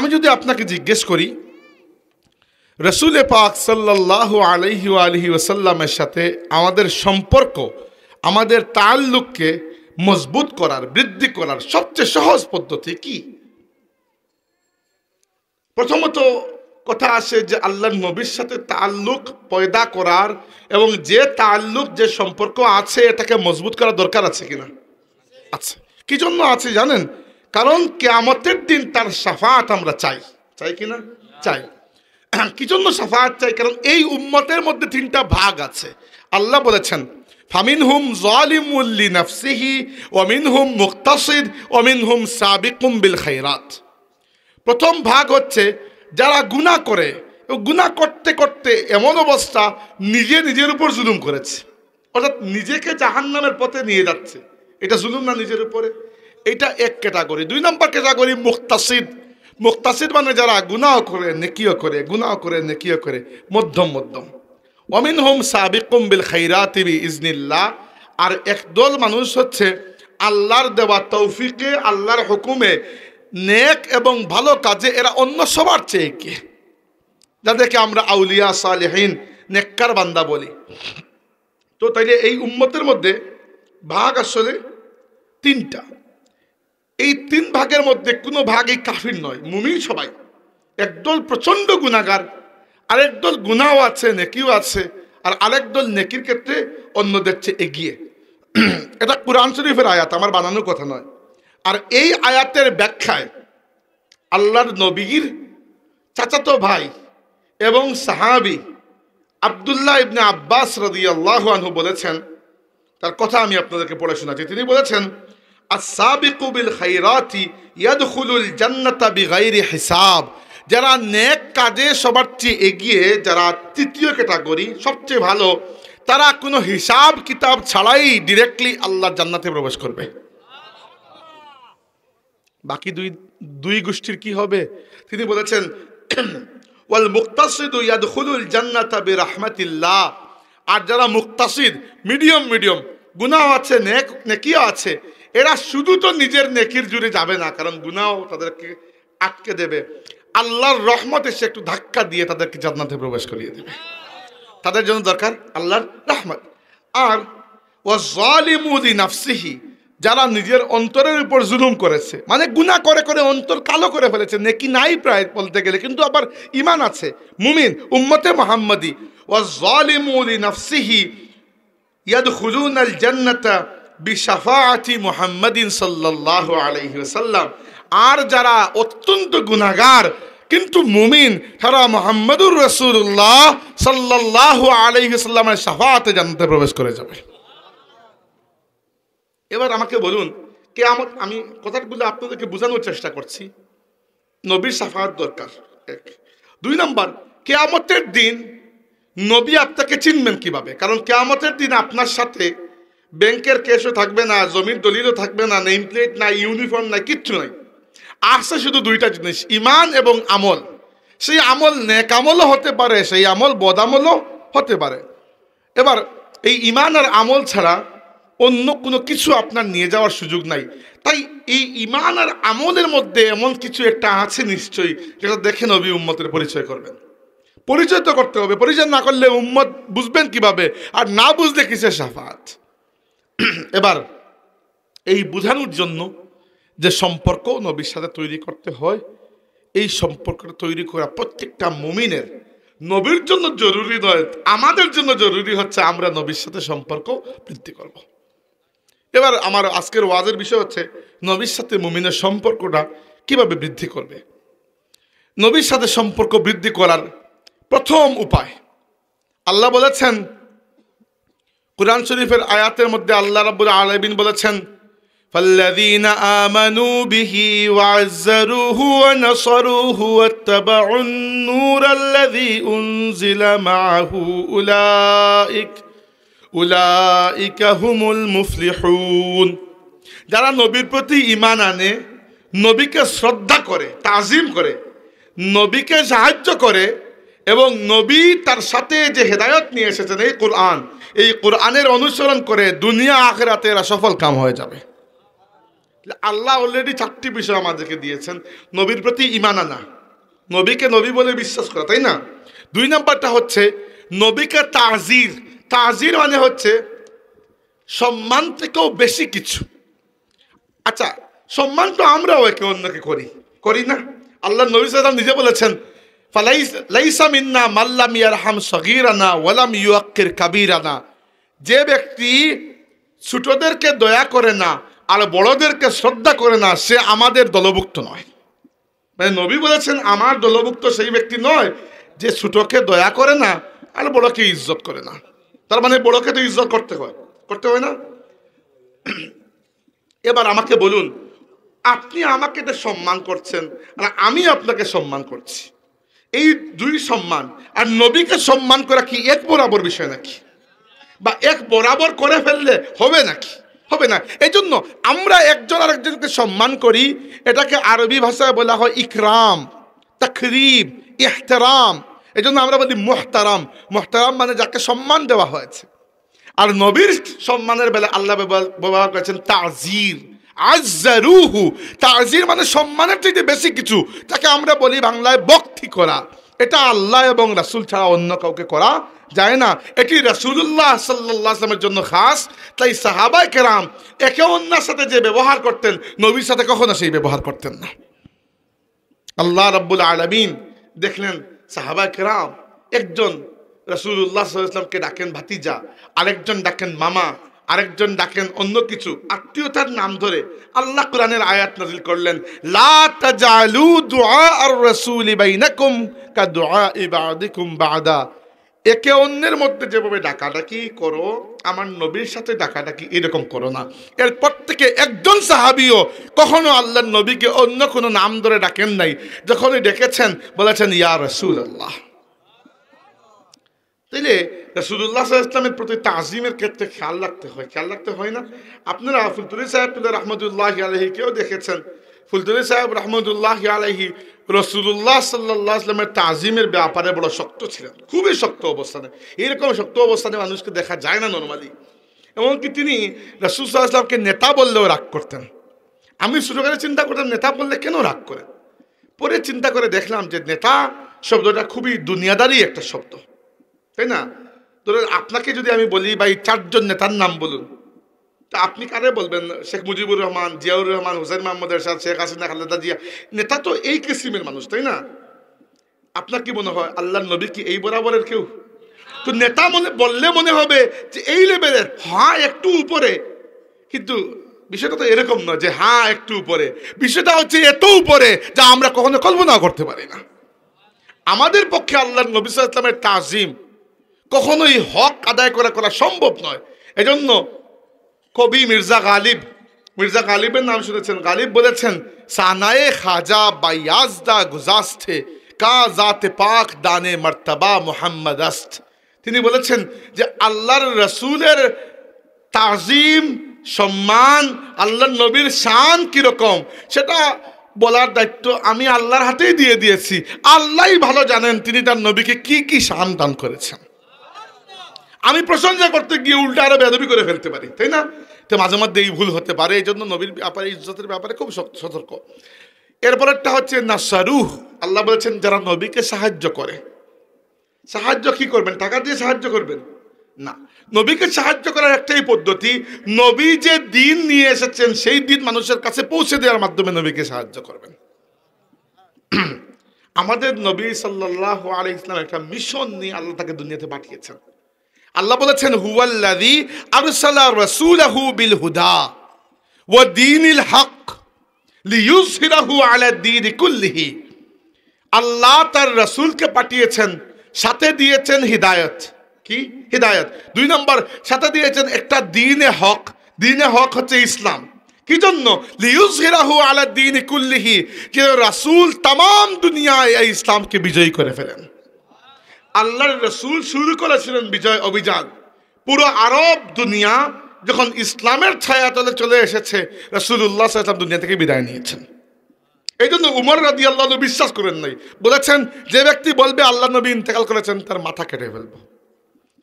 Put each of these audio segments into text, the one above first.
আমি যদি আপনাকে জিজ্ঞেস করি রাসূল পাক সাল্লাল্লাহু আলাইহি ওয়া আলিহি ওয়াসাল্লামের সাথে আমাদের সম্পর্ক, আমাদের তাআল্লুককে মজবুত করার, বৃদ্ধি করার সবচেয়ে সহজ পদ্ধতি কি? প্রথমত কথা আসে যে আল্লাহর নবীর সাথে তাআল্লুক পয়দা করার এবং যে তাআল্লুক, যে সম্পর্ক আছে এটাকে মজবুত করা দরকার আছে কিনা? আছে। কি জন্য আছে জানেন? কারণ কিয়ামতের দিন তার শাফাআত আমরা চাই। চাই কিনা? চাই। কি জন্য শাফাআত চাই? কারণ এই উম্মতের মধ্যে তিনটা ভাগ আছে। আল্লাহ বলেছেন ফামিনহুম যালিমুল লিনাফসিহি ওয়া মিনহুম মুকতাসিদ ওয়া মিনহুম সাবিকুম বিল খায়রাত। প্রথম ভাগ হচ্ছে যারা গুনাহ করে, গুনাহ করতে করতে এমন অবস্থা নিজের উপর জুলুম করেছে, অর্থাৎ নিজেকে জাহান্নামের পথে নিয়ে যাচ্ছে। এটা জুলুম না নিজের উপরে? এটা এক ক্যাটাগরি। 2 নম্বর ক্যাটাগরি মুকতাসিদ। মুকতাসিদ মানে যারা গুনাহ করে নেকিও করে, গুনাহ করে নেকিও করে, মধ্যম মধ্যম। ওয়া মিনহুম সাবিকুম বিল খায়রাতি বিইজনিল্লাহ। আর একদল মানুষ হচ্ছে আল্লাহর দেওয়া তৌফিকে, আল্লাহর হুকুমে নেক এবং ভালো কাজে এরা অন্য সবার চেয়ে এগিয়ে, যাদেরকে আমরা আউলিয়া সালেহিন নেককার বান্দা বলি। তো তাইলে এই উম্মতের মধ্যে ভাগ আসলে 3টা। এই 3 ভাগের মধ্যে কোনো ভাগই কাফির নয়, মুমিন সবাই। একদল প্রচন্ড গুনাহগার, আরেক দল গুনাহও আছে, নেকিও আছে, আর আরেক দল নেকির ক্ষেত্রে অন্যদের চেয়ে এগিয়ে। এটা কুরআন শরীফের আয়াত, আমার বানানোর কথা নয়। আর এই আয়াতের ব্যাখ্যায় আল্লাহর নবীর চাচাতো ভাই এবং সাহাবী আব্দুল্লাহ ইবনে আব্বাস রাদিয়াল্লাহু আনহু বলেছেন, তার কথা আমি আপনাদেরকে পড়ে শোনাচ্ছি। তিনি বলেছেন আস-সাবিকু বিল খায়রাতি ইয়াদখুলুল জান্নাতা বিগাইরি হিসাব। যারা নেক কাজে সবার চেয়ে এগিয়ে, যারা তৃতীয় ক্যাটাগরি, সবচেয়ে ভালো, তারা কোনো হিসাব কিতাব ছাড়াই ডিরেক্টলি আল্লাহর জান্নাতে প্রবেশ করবে। বাকি দুই গোষ্ঠীর কি হবে? তিনি বলেছেন ওয়াল মুক্তাসিদু ইয়াদখুলুল জান্নাতা বিরাহমাতিল্লাহ। আর যারা মুক্তাসিদ, মিডিয়াম গুনাহ আছে, নেকিও আছে, এরা শুধু তো নিজের নেকির জুড়ে যাবে না, কারণ গুনাহ তাদেরকে আটকে দেবে। আল্লাহর রহমত এসে একটু ধাক্কা দিয়ে তাদেরকে জান্নাতে প্রবেশ করিয়ে দেবে। তাদের জন্য দরকার আল্লাহর রহমত। আর ওয়াযালিমু লিনাফসিহি, যারা নিজের অন্তরের উপর জুলুম করেছে, মানে গুনাহ করে করে অন্তর কালো করে ফেলেছে, নেকি নাই প্রায় বলতে গেলে, কিন্তু আবার ঈমান আছে, মুমিন, উম্মতে মুহাম্মাদি। ওয়াযালিমু লিনাফসিহি ইয়াদখুলুনাল জান্নাতা বিশাফাআতি মুহাম্মাদিন সাল্লাল্লাহু আলাইহি ওয়াসাল্লাম। আর যারা অত্যন্ত গুনাহগার কিন্তু মুমিন, তারা মুহাম্মদুর রাসূলুল্লাহ সাল্লাল্লাহু আলাইহি ওয়াসাল্লামের শাফাআতে জান্নাতে প্রবেশ করে যাবে। এবার আমাকে বলুন, কিয়ামত, আমি কথাগুলো আপনাদেরকে বোঝানোর চেষ্টা করছি। নবীর শাফাআত দরকার, 1। 2 নম্বর, কিয়ামতের দিন নবী আপনাকে চিনবেন কিভাবে? কারণ কিয়ামতের দিন আপনার সাথে ব্যাংকের ক্যাশও থাকবে না, জমির দলিলও থাকবে না, নেম প্লেট নাই, ইউনিফর্ম নাই, কিচ্ছু নাই। আসছে শুধু 2টা জিনিস, ঈমান এবং আমল। সেই আমল নেক আমলও হতে পারে, সেই আমল বদ আমলও হতে পারে। এবার এই ঈমান আর আমল ছাড়া অন্য কোনো কিছু আপনার নিয়ে যাওয়ার সুযোগ নাই। তাই এই ঈমান আর আমলের মধ্যে এমন কিছু একটা আছে নিশ্চয়ই, যেটা দেখে নবী উম্মতের পরিচয় করবেন। পরিচয় তো করতে হবে, পরিচয় না করলে উম্মত বুঝবেন কিভাবে? আর না বুঝলে কিসের শাফাআত? এবার এই বোঝানোর জন্য যে সম্পর্ক নবীর সাথে তৈরি করতে হয়, এই সম্পর্কটা তৈরি করা প্রত্যেকটা মুমিনের, নবীর জন্য জরুরি নয়, আমাদের জন্য জরুরি হচ্ছে আমরা নবীর সাথে সম্পর্ক বৃদ্ধি করব। এবার আমার আজকের ওয়াজের বিষয় হচ্ছে নবীর সাথে মুমিনের সম্পর্কটা কিভাবে বৃদ্ধি করবে। নবীর সাথে সম্পর্ক বৃদ্ধি করার প্রথম উপায় আল্লাহ বলেছেন কুরআন শরীফের আয়াতের মধ্যে, আল্লাহ রাব্বুল আলামিন বলেছেন فالذين آمنوا به وعزروه ونصروه واتبعوا النور الذي أنزل معه أولئك هم المفلحون। যারা নবীর প্রতি ঈমান আনে, নবীকে শ্রদ্ধা করে, তাজিম করে, নবীকে সাহায্য করে এবং নবী তার সাথে যে হেদায়েত নিয়ে এসেছেন এই কোরআনের অনুসরণ করে দুনিয়া আখিরাতে এরা সফল কাম হয়ে যাবে। আল্লাহ অলরেডি 4টি বিষয় আমাদেরকে দিয়েছেন। নবীর প্রতি ঈমান আনা, নবীকে নবী বলে বিশ্বাস করা, তাই না? 2 নাম্বারটা হচ্ছে নবীকে তাজির। তাজির মানে হচ্ছে সম্মান থেকেও বেশি কিছু। আচ্ছা, সম্মান তো আমরাও একে অন্যকে করি, করি না? আল্লাহ নবী সাল্লাল্লাহু আলাইহি ওয়াসাল্লাম নিজে বলেছেন, লাইসা মিন্না মাল্লাম ইয়ারহাম সগীরানা ওয়ালাম ইউআক্কির কাবীরানা। যে ব্যক্তি ছোটদেরকে দয়া করে না আর বড়দেরকে শ্রদ্ধা করে না, সে আমাদের দলভুক্ত নয়। মানে নবী বলেছেন আমার দলভুক্ত সেই ব্যক্তি নয় যে ছোটকে দয়া করে না আর বড়কে ইজ্জত করে না। তার মানে বড়কে তো ইজ্জত করতে হয়, করতে হয় না? এবার আমাকে বলুন, আপনি আমাকে তো সম্মান করছেন আর আমি আপনাকে সম্মান করছি, এই 2 সম্মান আর নবীকে সম্মান করা কি এক বরাবর বিষয় নাকি? বা এক বরাবর করে ফেললে হবে নাকি? হবে না। এই জন্য আমরা একজন আরেকজনকে সম্মান করি, এটাকে আরবি ভাষায় বলা হয় ইকরাম, তাকরিম, ইহতেরাম। এই জন্য আমরা বলি মুহতারাম। মুহতারাম মানে যাকে সম্মান দেওয়া হয়েছে। আর নবীর সম্মানের বেলা আল্লাহ ব্যবহার করেছেন তাজির, আযযারুহু। তাজির মানে সম্মানের চাইতে বেশি কিছু, তাকে আমরা বলি বাংলায় ভক্তি করা। এটা আল্লাহ এবং রাসূল ছাড়া অন্য কাউকে করা যায় না। এটি রাসূলুল্লাহ সাল্লাল্লাহু আলাইহি ওয়াসাল্লামের জন্য খাস। তাই সাহাবায়ে কেরাম একে অন্যের সাথে যে ব্যবহার করতেন, নবীর সাথে কখনো সেই ব্যবহার করতেন না। আল্লাহ রাব্বুল আলামিন দেখলেন সাহাবায়ে কেরাম একজন রাসূলুল্লাহ সাল্লাল্লাহু আলাইহি ওয়াসাল্লামকে ডাকেন ভাতিজা, আরেকজন ডাকেন মামা, আরেকজন ডাকেন অন্য কিছু আত্মীয়তার নাম ধরে। আল্লাহ কোরআনের আয়াত নাযিল করলেন, লা তাজালু দুআ আর রাসূলি বাইনাকুম কা দুআই বা'দিকুম বা'দা। একে অন্যের মধ্যে যেভাবে ডাকাডাকি করো, আমার নবীর সাথে ডাকাডাকি এরকম করো না। এরপর থেকে একজন সাহাবীও কখনো আল্লাহর নবীকে অন্য কোনো নাম ধরে ডাকেন নাই। যখনই ডেকেছেন বলেছেন ইয়া রাসূলুল্লাহ। তাইলে রাসূলুল্লাহ সাল্লাল্লাহু আলাইহি ওয়াসাল্লামের প্রতি তাজিমের ক্ষেত্রে খেয়াল রাখতে হয়, খেয়াল রাখতে হয় না? আপনারা ফুলতুলি সাহেব রহমতুল্লাহি আলাইহি কেউ দেখেছেন, ফুলতুলি সাহেব রহমতুল্লাহি আলাইহি রাসূলুল্লাহ সাল্লাল্লাহু আলাইহি ওয়াসাল্লামের তাজিমের ব্যাপারে বড় শক্ত ছিলেন, খুবই শক্ত অবস্থানে। এরকম শক্ত অবস্থানে মানুষকে দেখা যায় না নরমালি। এমনকি তিনি রাসূল সাল্লাল্লাহু আলাইহি ওয়াসাল্লামকে নেতা বললেও রাগ করতেন। আমি ছোটবেলায় চিন্তা করতাম নেতা বললে কেন রাগ করেন। পরে চিন্তা করে দেখলাম যে নেতা শব্দটা খুবই দুনিয়াদারি একটা শব্দ, তাই না? ধরুন আপনাকে যদি আমি বলি ভাই 4 জন নেতার নাম বলুন, তা আপনি কারে বলবেন? শেখ মুজিবুর রহমান, জিয়াউর রহমান, হুসাইন মোহাম্মদ এরশাদ, শেখ হাসিনা, খালেদা জিয়া। নেতা তো এই কিসিমের মানুষ, তাই না? আপনার কি মনে হয় আল্লাহর নবী কি এই বরাবরের কেউ? তো নেতা বললে মনে হবে যে এই লেভেলের, হ্যাঁ একটু উপরে, কিন্তু বিষয়টা তো এরকম নয় যে হ্যাঁ একটু উপরে। বিষয়টা হচ্ছে এত উপরে যা আমরা কখনো কল্পনা করতে পারি না। আমাদের পক্ষে আল্লাহর নবী সাল্লাল্লাহু আলাইহি ওয়াসাল্লামের তাজিম কখনোই হক আদায় করা সম্ভব নয়। এজন্য কবি মির্জা গালিবের নাম শুনেছেন। গালিব বলেছেন, সানায়ে খাজা বায়াজদা গুজাস্তে কা জাতে পাক দানে মর্তবা মুহাম্মদ আস্ত। তিনি বলেছেন যে আল্লাহর রাসূলের তাজিম, সম্মান, আল্লাহর নবীর শান কিরকম সেটা বলার দায়িত্ব আমি আল্লাহর হাতেই দিয়ে দিয়েছি। আল্লাহই ভালো জানেন তিনি তার নবীকে কি কি শান দান করেছেন। আমি প্রশংসা করতে গিয়ে উল্টা আরো বেয়াদবি করে ফেলতে পারি, তাই না? তো মাঝে মধ্যে এই ভুল হতে পারে। এই জন্য নবীর ব্যাপারে, ইজ্জতের ব্যাপারে খুব সতর্ক। এরপরেরটা হচ্ছে নাসারুহ। আল্লাহ বলেছেন যারা নবীকে সাহায্য করে। সাহায্য কি করবেন? টাকা দিয়ে সাহায্য করবেন না। নবীকে সাহায্য করার একটাই পদ্ধতি, নবী যে দিন নিয়ে এসেছেন সেই দিন মানুষের কাছে পৌঁছে দেওয়ার মাধ্যমে নবীকে সাহায্য করবেন। আমাদের নবী সাল্লাল্লাহু আলাইহি ওয়াসাল্লাম একটা মিশন নিয়ে আল্লাহ তাকে দুনিয়াতে পাঠিয়েছেন। আল্লাহ বলেছেন হুয়াল্লাযী আরসালা রাসূলাহু বিল হুদা ওয়া দীনিল হক লিইয়ুযহিরাহু আলা দ্বীনি কুল্লিহি। আল্লাহ তার রাসূলকে পাঠিয়েছেন, সাথে দিয়েছেন হিদায়াত। কি হিদায়াত? 2 নম্বর, সাথে দিয়েছেন একটা দ্বীনে হক। দ্বীনে হক হচ্ছে ইসলাম। কি জন্য? লিইয়ুযহিরাহু আলা দ্বীনি কুল্লিহি, যে রাসূল तमाम দুনিয়ায় এই ইসলামকে বিজয়ী করে ফেলেন। আল্লাহর রাসূল শুরু করেছিলেন বিজয় অভিযান। পুরো আরব দুনিয়া যখন ইসলামের ছায়াতলে চলে এসেছে, রাসূলুল্লাহ সাল্লাল্লাহু আলাইহি ওয়াসাল্লাম দুনিয়া থেকে বিদায় নিয়েছেন। এই জন্য উমর রাদিয়াল্লাহু আনহু বিশ্বাস করেন নাই, বলেছেন যে ব্যক্তি বলবে আল্লাহ নবী ইন্তেকাল করেছেন তার মাথা কেটে ফেলবো।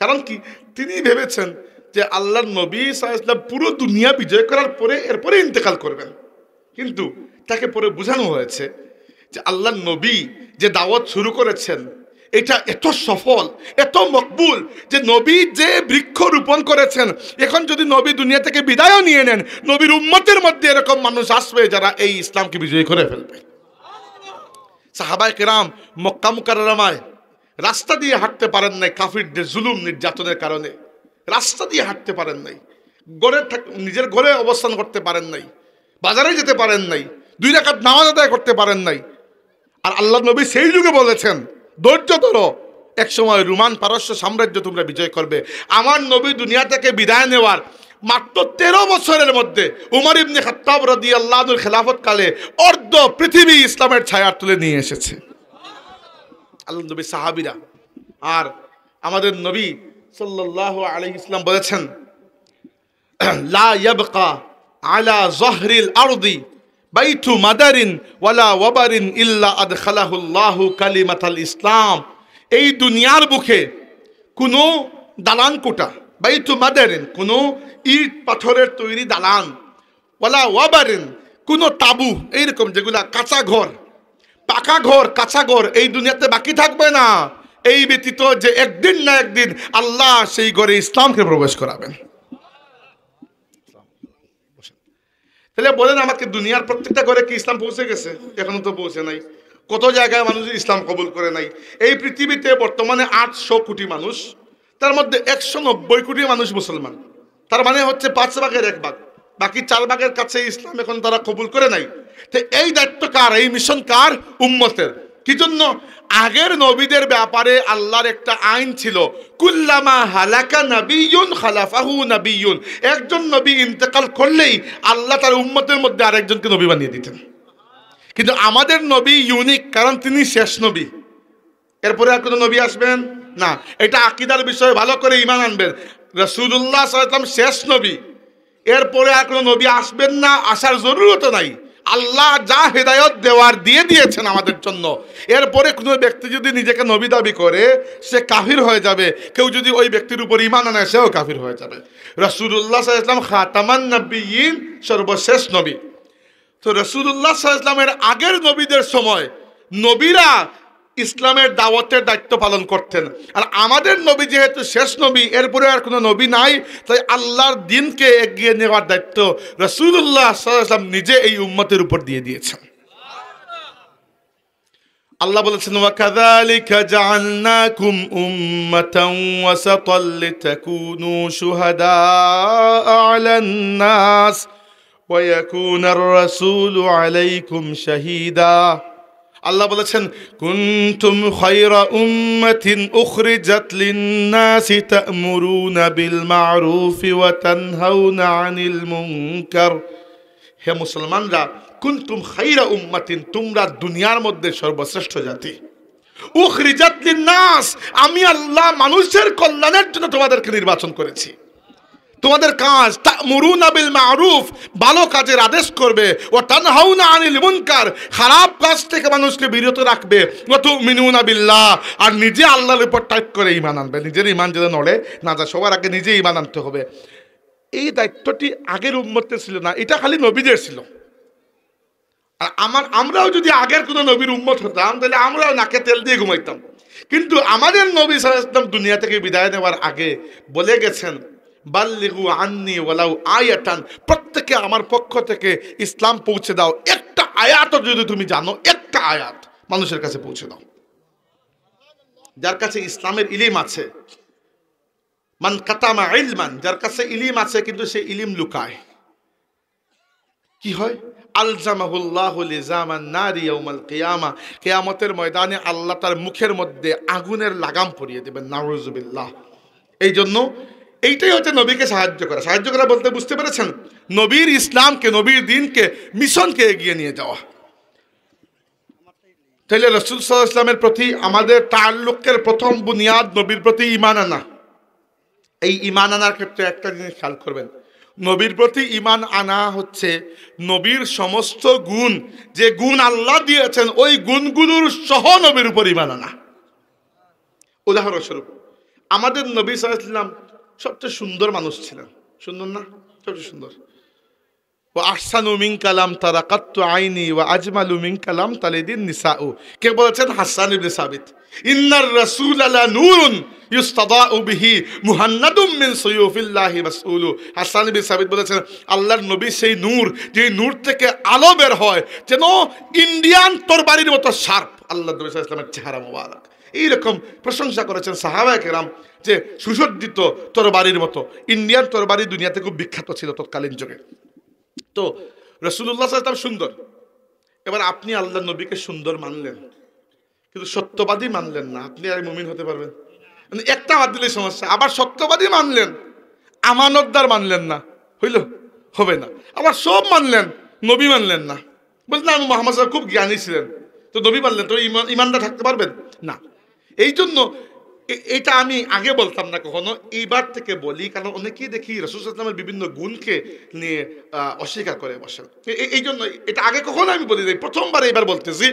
কারণ কি? তিনি ভেবেছেন যে আল্লাহর নবী সাল্লাল্লাহু আলাইহি ওয়াসাল্লাম পুরো দুনিয়া বিজয় করার পরে এরপরে ইন্তেকাল করবেন। কিন্তু তাকে পরে বোঝানো হয়েছে যে আল্লাহ নবী যে দাওয়াত শুরু করেছেন এটা এত সফল, এত মকবুল যে নবী যে বৃক্ষ রোপণ করেছেন, এখন যদি নবী দুনিয়া থেকে বিদায়ও নিয়ে নেন, নবীর উম্মতের মধ্যে এরকম মানুষ আসবে যারা এই ইসলামকে বিজয়ী করে ফেলবে। সাহাবায়ে কেরাম মক্কা মুকাররমায় রাস্তা দিয়ে হাঁটতে পারেন নাই, কাফিরদের জুলুম নির্যাতনের কারণে রাস্তা দিয়ে হাঁটতে পারেন নাই, নিজের ঘরে অবস্থান করতে পারেন নাই, বাজারে যেতে পারেন নাই, 2 রাকাত নামাজ আদায় করতে পারেন নাই। আর আল্লাহ নবী সেই যুগে বলেছেন, ধৈর্য ধরো, এক সময় রোমান পারস্য সাম্রাজ্য তোমরা বিজয় করবে। আমার নবী দুনিয়া থেকে বিদায় নেওয়ার মাত্র 13 বছরের মধ্যে উমর ইবনে খাত্তাব রাদিয়াল্লাহু আনহুর খেলাফত কালে অর্ধ পৃথিবী ইসলামের ছায়া তুলে নিয়ে এসেছে আল্লাহ নবী, সাহাবীরা। আর আমাদের নবী সাল্লাল্লাহু আলাইহি ওয়াসাল্লাম বলেছেন, লা ইয়াবকা আলা যহরিল আরদি বাইতু মাদারিন ওয়ালা ওয়াবারিন ইল্লা আদখালাহুল্লাহু কালিমাতাল ইসলাম। এই দুনিয়ার বুকে কোনো দালান কোঠা, বাইতু মাদারিন কোনো ইট পাথরের তৈরি দালান, ওয়ালা ওয়াবারিন কোনো তাবু, এইরকম যেগুলা কাঁচা ঘর, পাকা ঘর, কাঁচা ঘর এই দুনিয়াতে বাকি থাকবে না, এই ব্যতীত যে একদিন না একদিন আল্লাহ সেই ঘরে ইসলামকে প্রবেশ করাবেন। তাহলে বলেন আমাকে, দুনিয়ার প্রত্যেকটা ঘরে কি ইসলাম পৌঁছে গেছে? এখনো তো পৌঁছে নাই। কত জায়গায় মানুষ ইসলাম কবুল করে নাই। এই পৃথিবীতে বর্তমানে 800 কোটি মানুষ, তার মধ্যে 190 কোটি মানুষ মুসলমান। তার মানে হচ্ছে 5 ভাগের 1 ভাগ, বাকি 4 ভাগের কাছে ইসলাম এখন তারা কবুল করে নাই। তো এই দায়িত্ব কার? এই মিশন কার? উম্মতের। কি জন্য? আগের নবীদের ব্যাপারে আল্লাহর একটা আইন ছিল, কুল্লামা হালাকা নাবিয়ুন খালাফাহু নাবিয়ুন। একজন নবী ইন্তেকাল করলেই আল্লাহ তার উম্মতের মধ্যে আরেকজনকে নবী বানিয়ে দিতেন। কিন্তু আমাদের নবী ইউনিক, কারণ তিনি শেষ নবী। এরপরে আর কোনো নবী আসবেন না। এটা আকীদার বিষয়ে ভালো করে ঈমান আনবেন। রাসূলুল্লাহ সাল্লাল্লাহু আলাইহি ওয়াসাল্লাম শেষ নবী, এরপরে আর কোনো নবী আসবেন না, আসার জরুরত নাই। আল্লাহ যা হেদায়ত দেওয়ার দিয়ে দিয়েছেন আমাদের জন্য। এরপরে কোনো ব্যক্তি যদি নিজেকে নবী দাবি করে সে কাফির হয়ে যাবে। কেউ যদি ওই ব্যক্তির উপর ঈমান আনে সেও কাফির হয়ে যাবে। রাসূলুল্লাহ সাল্লাল্লাহু আলাইহি ওয়াসাল্লাম খাতামান নবিয়্যিন, সর্বশেষ নবী। তো রাসূলুল্লাহ সাল্লাল্লাহু আলাইহি ওয়াসাল্লামের আগের নবীদের সময় নবীরা ইসলামের দাওয়াতের দায়িত্ব পালন করতেন। আর আমাদের নবী যেহেতু শেষ নবী, এরপরে আর কোনো নবী নাই, তাই আল্লাহর দ্বীনকে এগিয়ে নেওয়ার দায়িত্ব রাসূলুল্লাহ সাল্লাল্লাহু আলাইহি ওয়াসাল্লাম নিজে এই উম্মতের উপর দিয়ে দিয়েছেন। আল্লাহ বলেছেন, ওয়া কাযালিকা জাআলনাকুম উম্মাতান ওয়াসাতাল লিতাকুনু শুহাদা আলান নাস ওয়া ইয়াকুনার রাসূলু আলাইকুম শাহীদা। আল্লাহ বলেছেন, কুনতুম খায়রা উম্মাতিন উখরিজাত লিন-নাসি তা'মুরুনা বিল মা'রুফি ওয়া তানহাউনা আনিল মুনকার। হে মুসলমানরা, কুনতুম খায়রা উম্মাতিন, তোমরা দুনিয়ার মধ্যে সর্বশ্রেষ্ঠ জাতি। উখরিজাত লিন-নাস, আমি আল্লাহ মানুষের কল্যাণের জন্য তোমাদেরকে নির্বাচন করেছি। তোমাদের কাজ তা'মুরুনা বিল মা'রুফ, ভালো কাজের আদেশ করবে, ওয়া তানহাউনা আনিল মুনকার, খারাপ কাজ থেকে মানুষকে বিরত রাখবে, ওয়া তু'মিনুনা বিল্লাহ, আর নিজে আল্লাহর উপর টাইপ করে ঈমান আনবে। নিজের ঈমান যেন নড়ে না যায়, সবার আগে নিজে ঈমান আনতে হবে। এই দায়িত্বটি আগের উম্মতের ছিল না, এটা খালি নবীদের ছিল। আর আমরাও যদি আগের কোনো নবীর উম্মত হতাম তাহলে আমরাও নাকে তেল দিয়ে ঘুমাইতাম। কিন্তু আমাদের নবী সাল্লাল্লাহু আলাইহি ওয়াসাল্লাম দুনিয়া থেকে বিদায় নেওয়ার আগে বলে গেছেন, বাল্লিগু আন্নি ওয়ালাউ আয়াতান, প্রত্যেকে আমার পক্ষ থেকে ইসলাম পৌঁছে দাও। একটা আয়াত যদি তুমি জানো, একটা আয়াত মানুষের কাছে পৌঁছে দাও। যার কাছে ইসলামের ইলম আছে, মান কাতামা ইলমান, যার কাছে ইলম আছে কিন্তু সে ইলম লুকায়, কি হয়? আলজামাহুল্লাহু লিজামান নারি ইয়াউমাল কিয়ামা, কিয়ামতের ময়দানে আল্লাহ তার মুখের মধ্যে আগুনের লাগাম পরিয়ে দেবেন। নাউযুবিল্লাহ। এই জন্য এইটাই হচ্ছে নবীকে সাহায্য করা। সাহায্য করা বলতে বুঝতে পেরেছেন, নবীর ইসলামকে, নবীর দ্বীনকে, মিশনকে এগিয়ে নিয়ে যাওয়া। তাহলে রাসূল সাল্লাল্লাহু আলাইহি ওয়াসাল্লামের প্রতি আমাদের তাআল্লুকের প্রথম বুনিয়াদ নবীর প্রতি ঈমান আনা। এই ঈমান আনার ক্ষেত্রে একটা জিনিস খেয়াল করবেন, নবীর প্রতি ঈমান আনা হচ্ছে নবীর সমস্ত গুণ, যে গুণ আল্লাহ দিয়েছেন ওই গুণগুলোর সহ নবীর উপর ঈমান আনা। উদাহরণস্বরূপ, আমাদের নবী সাল্লাল্লাহু আলাইহি ওয়াসাল্লাম সবচেয়ে সুন্দর মানুষ ছিলেন। সুন্দর না? সবচেয়ে সুন্দর। ও আহসানু মিনকা লাম তারা কাত্তু আইনি ওয়া আজমালু মিনকা লাম তালিদিন নিসাউ। কে বলেছেন? হাসান ইবনে সাবিত। ইন্নার রাসূল লা নূরুন ইউস্তাদাউ বিহি মুহান্নাদুম মিন সুয়ুফিল্লাহি মাসউলু। হাসান ইবনে সাবিত বলেছেন, আল্লাহর নবী সেই নূর, যে নূর থেকে আলো বের হয় যেন ইন্ডিয়ান তরবারির মতো শার্প। আল্লাহ নবী সাল্লাল্লাহু আলাইহি ওয়াসাল্লামের চেহারা মোবারক। এইরকম প্রশংসা করেছেন সাহাবায়ে কেরাম যে সুসজ্জিত তরবারির মতো। ইন্ডিয়ান তরবারি দুনিয়াতে খুব বিখ্যাত ছিল তৎকালীন যুগে। তো রাসূলুল্লাহ সাল্লাল্লাহু আলাইহি ওয়াসাল্লাম সুন্দর। এবার আপনি আল্লাহর নবীকে সুন্দর মানলেন, কিন্তু সত্যবাদী মানলেন না, আপনি আর মুমিন হতে পারবেন? মানে একটা বাদ দিলে সমস্যা। আবার সত্যবাদী মানলেন, আমানতদার মানলেন না, হইল? হবে না। আবার সব মানলেন, নবী মানলেন না। বলছেন আমি মুহাম্মদ সাল্লাল্লাহু আলাইহি ওয়াসাল্লাম খুব জ্ঞানী ছিলেন, তো নবী মানলেন, তো ইমানদার থাকতে পারবেন না। এই জন্য এটা আমি আগে বলতাম না কখনো, এইবার থেকে বলি, কারণ অনেকেই দেখি রাসূল সাল্লাল্লাহু আলাইহি ওয়াসাল্লামের বিভিন্ন গুণকে নিয়ে অস্বীকার করে বসেন। এই জন্য এটা আগে কখনো আমি বলি নাই, প্রথমবার এইবার বলতেছি।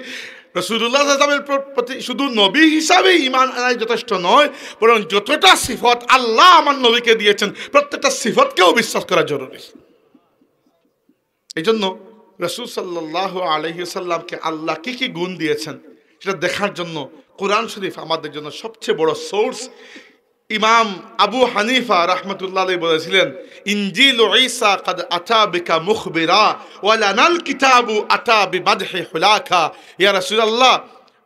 রাসূলুল্লাহ সাল্লাল্লাহু আলাইহি ওয়াসাল্লামের প্রতি শুধু নবী হিসাবে ঈমান আনাই যথেষ্ট নয়, বরং যতটা সিফত আল্লাহ আমার নবীকে দিয়েছেন প্রত্যেকটা সিফতকেও বিশ্বাস করা জরুরি। এই জন্য রাসূল সাল্লাল্লাহু আলাইহি ওয়াসাল্লামকে আল্লাহ কি কি গুণ দিয়েছেন সেটা দেখার জন্য কোরআন শরীফ আমাদের জন্য সবচেয়ে বড় সোর্স। ইমাম আবু হানিফা রাহমাতুল্লাহ আলাইহি বলেছিলেন, ইনজিল ঈসা قد আতা বিকা মুখবিরা ওয়া লানাল কিতাবু আতা বিমাদহি হুলাকা। ইয়া রাসূলুল্লাহ,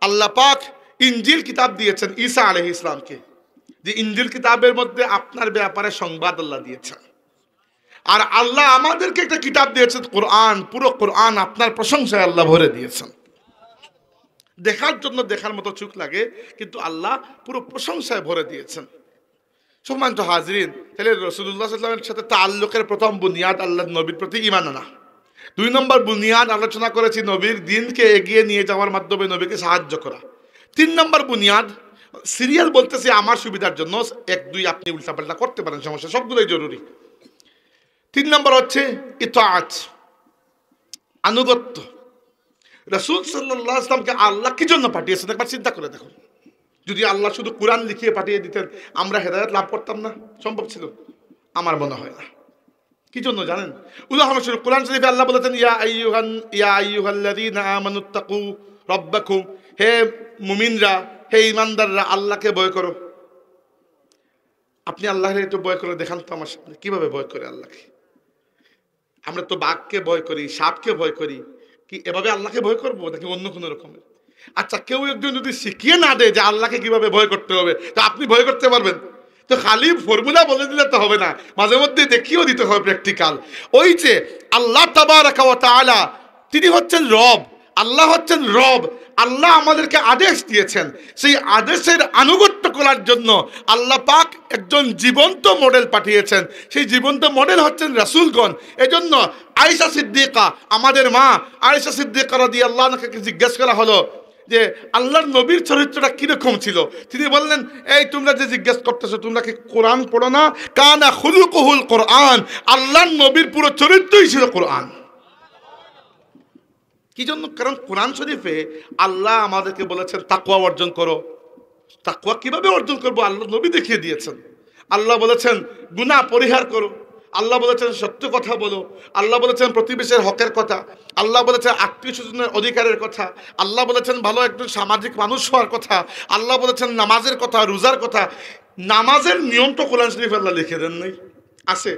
আল্লাহ পাক ইনজিল কিতাব দিয়েছেন ঈসা আলাইহিস সালামকে, যে ইনজিল কিতাবের মধ্যে আপনার ব্যাপারে সংবাদ আল্লাহ দিয়েছেন। আর আল্লাহ আমাদেরকে একটা কিতাব দিয়েছেন কোরআন, পুরো কোরআন আপনার প্রশংসায় আল্লাহ ভরে দিয়েছেন। দেখার জন্য দেখার মতো চোখ লাগে, কিন্তু আল্লাহ পুরো প্রশংসায় ভরে দিয়েছেন। সম্মানিত হাজরিন, তাহলে রাসূলুল্লাহ সাল্লাল্লাহু আলাইহি ওয়াসাল্লামের সাথে তাআল্লুকের প্রথম বুনিয়াদ আল্লাহর নবীর প্রতি ঈমান আনা। 2 নম্বর বুনিয়াদ আলোচনা করেছি নবীর দ্বীনকে এগিয়ে নিয়ে যাওয়ার মাধ্যমে নবীকে সাহায্য করা। 3 নম্বর বুনিয়াদ, সিরিয়াল বলতেছি আমার সুবিধার জন্য, 1 2 আপনি উল্টাপাল্টা করতে পারেন, সমস্যা, সবগুলোই জরুরি। 3 নম্বর হচ্ছে ইতাআত, আনুগত্য। রাসূল সাল্লাল্লাহু আলাইহি ওয়াসাল্লামকে আল্লাহ কি জন্য পাঠিয়েছেন একবার চিন্তা করে দেখুন। যদি আল্লাহ শুধু কোরআন লিখিয়ে পাঠিয়ে দিতেন, আমরা হেদায়েত লাভ করতাম না? সম্ভব ছিল? আমার মনে হয় না। কি জন্য জানেন? উদাহরণস্বরূপ কোরআন শরীফে আল্লাহ বলেছেন, ইয়া আইয়ুহাল্লাযীনা আমানুত্তাকু রাব্বাকুম, হে মুমিনরা, হে ঈমানদাররা, আল্লাহকে ভয় করো। আপনি আল্লাহকে একটু ভয় করে দেখান তো আমার সামনে, কিভাবে ভয় করে আল্লাহকে? আমরা তো বাঘকে ভয় করি, সাপকে ভয় করি, কি এভাবে আল্লাহকে ভয় করবো নাকি অন্য কোনো রকমের? আচ্ছা, কেউ একজন যদি শিখিয়ে না দেয় যে আল্লাহকে কিভাবে ভয় করতে হবে, তো আপনি ভয় করতে পারবেন? তো খালি ফর্মুলা বলে দিলে তো হবে না, মাঝে মধ্যে দেখিয়েও দিতে হবে প্র্যাকটিক্যাল। ওই যে আল্লাহ তাবারাকা ওয়া তাআলা, তিনি হচ্ছেন রব, আল্লাহ হচ্ছেন রব। আল্লাহ আমাদেরকে আদেশ দিয়েছেন, সেই আদেশের আনুগত্য করার জন্য আল্লাহ পাক একজন জীবন্ত মডেল পাঠিয়েছেন। সেই জীবন্ত মডেল হচ্ছেন রাসূলগণ। এজন্য আয়েশা সিদ্দিকা, আমাদের মা আয়েশা সিদ্দিকা রাদিয়াল্লাহু আনহাকে জিজ্ঞেস করা হলো যে আল্লাহর নবীর চরিত্রটা কিরকম ছিল। তিনি বললেন, এই তোমরা যে জিজ্ঞেস করতেছো, তোমরা কি কোরআন পড়ো না? কানা খুলুকুহুল কোরআন, আল্লাহর নবীর পুরো চরিত্রই ছিল কোরআন। কি জন্য? কারণ কোরআন শরীফে আল্লাহ আমাদেরকে বলেছেন তাকওয়া অর্জন করো। তাকওয়া কিভাবে অর্জন করবো আল্লাহ নবী দেখিয়ে দিয়েছেন। আল্লাহ বলেছেন গুনাহ পরিহার করো, আল্লাহ বলেছেন সত্য কথা বলো, আল্লাহ বলেছেন প্রতিবেশীর হকের কথা, আল্লাহ বলেছেন আত্মীয় স্বজনের অধিকারের কথা, আল্লাহ বলেছেন ভালো একজন সামাজিক মানুষ হওয়ার কথা, আল্লাহ বলেছেন নামাজের কথা, রোজার কথা। নামাজের নিয়ম তো কোরআন শরীফে আল্লাহ লিখে দেন নাই, আছে।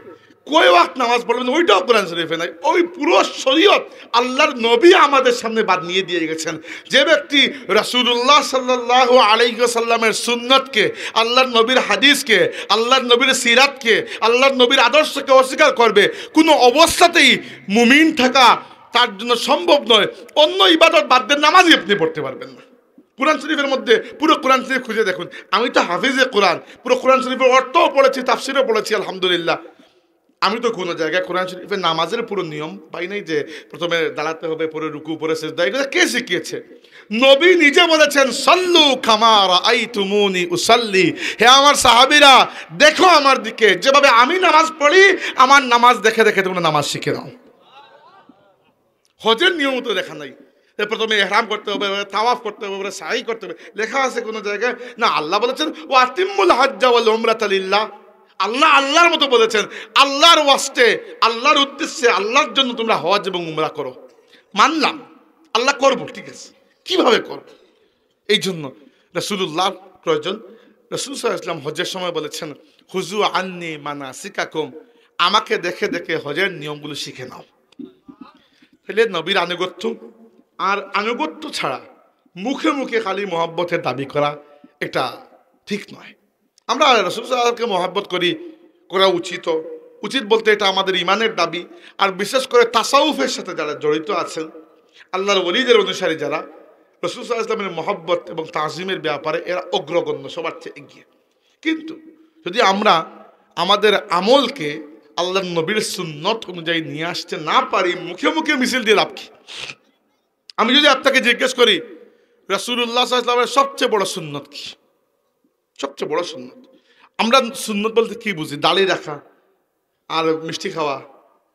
কয় ওয়াক্ত নামাজ পড়বেন ওইটাও কোরআন শরীফে নাই। ওই পুরো শরীয়ত আল্লাহর নবী আমাদের সামনে বানিয়ে দিয়ে গেছেন। যে ব্যক্তি রাসূলুল্লাহ সাল্লাল্লাহু আলাইহি ওয়াসাল্লামের সুন্নতকে, আল্লাহর নবীর হাদিসকে, আল্লাহর নবীর সিরাতকে, আল্লাহর নবীর আদর্শকে অস্বীকার করবে, কোনো অবস্থাতেই মুমিন থাকা তার জন্য সম্ভব নয়। অন্য ইবাদত বাদ দিয়ে নামাজই আপনি পড়তে পারবেন না। কোরআন শরীফের মধ্যে পুরো কোরআন শরীফ খুঁজে দেখুন। আমি তো হাফিজে কোরআন, পুরো কোরআন শরীফের অর্থও পড়েছি, তাফসিরও পড়েছি, আলহামদুলিল্লাহ। আমি তো কোনো জায়গায় কোরআন শরীফের নামাজের পুরো নিয়ম পাই নাই, যে প্রথমে দাঁড়াতে হবে, পরে রুকু, পরে সিজদা। এগুলো কে শিখিয়েছে? নবী নিজে বলেছেন, সাল্লু কামা রাআইতুমুনি উসাল্লি, হে আমার সাহাবীরা দেখো আমার দিকে, যেভাবে আমি নামাজ পড়ি, আমার নামাজ দেখে দেখে তোমরা নামাজ শিখে নাও। হজের নিয়ম তো দেখা নাই, প্রথমে ইহরাম করতে হবে, তাওয়াফ করতে হবে, সাই করতে হবে, লেখা আছে কোনো জায়গায়? না, আল্লাহ বলেছেন ওয়াতিমুল হজ্জা ওয়াল উমরাতা লিল্লাহ, আল্লাহ আল্লাহর মতো বলেছেন, আল্লাহর ওয়াস্তে, আল্লাহর উদ্দেশ্যে, আল্লাহর জন্য তোমরা হজ এবং উমরা করো। মানলাম আল্লাহ করবো, ঠিক আছে, কিভাবে করব? এই জন্য রাসূলুল্লাহ প্রয়োজন। রাসূল সাল্লাল্লাহু আলাইহি ওয়াসাল্লাম হজের সময় বলেছেন, হুজু আন্নি মানাসিকাকুম, আমাকে দেখে দেখে হজের নিয়মগুলো শিখে নাও। তাহলে নবীর আনুগত্য, আর আনুগত্য ছাড়া মুখে মুখে খালি মহব্বতের দাবি করা এটা ঠিক নয়। আমরা রাসূল সাল্লাল্লাহু আলাইহি ওয়াসাল্লামকে মহব্বত করা উচিত বলতে এটা আমাদের ইমানের দাবি। আর বিশেষ করে তাসাউফের সাথে যারা জড়িত আছেন, আল্লাহর ওলিদের অনুসারী যারা, রাসূল সাল্লাল্লাহু আলাইহি ওয়াসাল্লামের মহব্বত এবং তাজিমের ব্যাপারে এরা অগ্রগণ্য, সবার চেয়ে এগিয়ে। কিন্তু যদি আমরা আমাদের আমলকে আল্লাহর নবীর সুন্নত অনুযায়ী নিয়ে আসতে না পারি, মুখে মুখে মিছিল দিয়ে লাভ কি? আমি যদি আপনাকে জিজ্ঞেস করি রাসূলুল্লাহ সাল্লাল্লাহু আলাইহি ওয়াসাল্লামের সবচেয়ে বড় সুন্নত কি? সবচেয়ে বড় সুন্নত আমরা সুন্নত বলতে কি বুঝি? দাড়ি রাখা, আর মিষ্টি খাওয়া,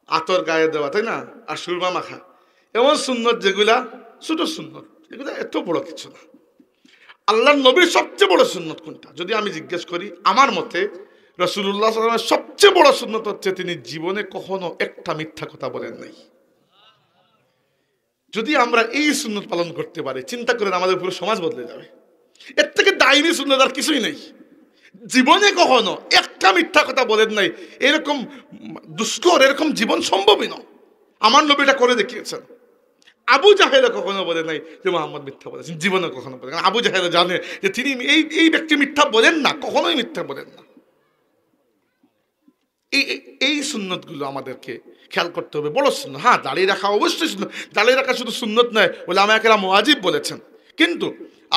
আতর গায়ে দেওয়া, তাই না? আর সুরমা মাখা, এমন সুন্নত যেগুলা ছোট সুন্নত, এগুলো এত বড় কিছু না। আল্লাহর নবীর সবচেয়ে বড় সুন্নত কোনটা যদি আমি জিজ্ঞেস করি, আমার মতে রাসূলুল্লাহ সাল্লাল্লাহু আলাইহি ওয়াসাল্লামের সবচেয়ে বড় সুন্নত হচ্ছে তিনি জীবনে কখনো একটা মিথ্যা কথা বলেন নাই। যদি আমরা এই সুন্নত পালন করতে পারি, চিন্তা করেন আমাদের পুরো সমাজ বদলে যাবে। এর থেকে দায়নি সুন্নত আর কিছুই নেই। জীবনে কখনো একটা মিথ্যা কথা বলেন নাই, এরকম দুষ্কর, এরকম জীবন সম্ভবই নয়। আমার নবীটা করে দেখিয়েছেন। আবু জাহেল কখনো বলে নাই যে মুহাম্মদ মিথ্যা বলেছেন, জীবনে কখনো বলেন। আবু জাহেল জানে যে তিনি এই ব্যক্তি মিথ্যা বলেন না, কখনোই মিথ্যা বলেন না। এই সুন্নতগুলো আমাদেরকে খেয়াল করতে হবে। বড় সুন্নত, হ্যাঁ দাঁড়িয়ে রাখা অবশ্যই সুন্নত, দাঁড়িয়ে রাখা শুধু সুন্নত নয়, উলামায়ে কেরাম ওয়াজিব বলেছেন। কিন্তু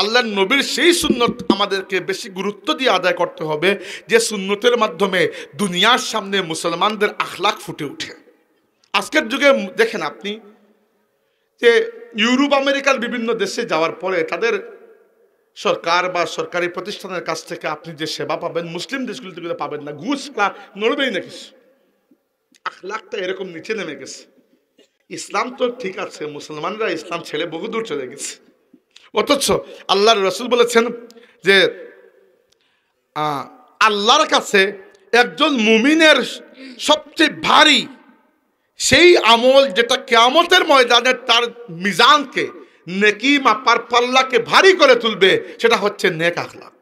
আল্লাহর নবীর সেই সুন্নত আমাদেরকে বেশি গুরুত্ব দিয়ে আদায় করতে হবে, যে সুন্নতের মাধ্যমে দুনিয়ার সামনে মুসলমানদের আখলাক ফুটে ওঠে। আজকের যুগে দেখেন আপনি যে ইউরোপ আমেরিকার বিভিন্ন দেশে যাওয়ার পরে তাদের সরকার বা সরকারি প্রতিষ্ঠানের কাছ থেকে আপনি যে সেবা পাবেন, মুসলিম দেশগুলিতে পাবেন না। ঘুষ নড়বেই না কিছু। আখলাকটা এরকম নিচে নেমে গেছে। ইসলাম তো ঠিক আছে, মুসলমানরা ইসলাম ছেড়ে বহুদূর চলে গেছে। অথচ আল্লাহর রাসূল বলেছেন যে আল্লাহর কাছে একজন মুমিনের সবচেয়ে ভারী সেই আমল যেটা কিয়ামতের ময়দানে তার মিজানকে, নেকি মাপার পাল্লাকে ভারী করে তুলবে, সেটা হচ্ছে নেক আখলাক।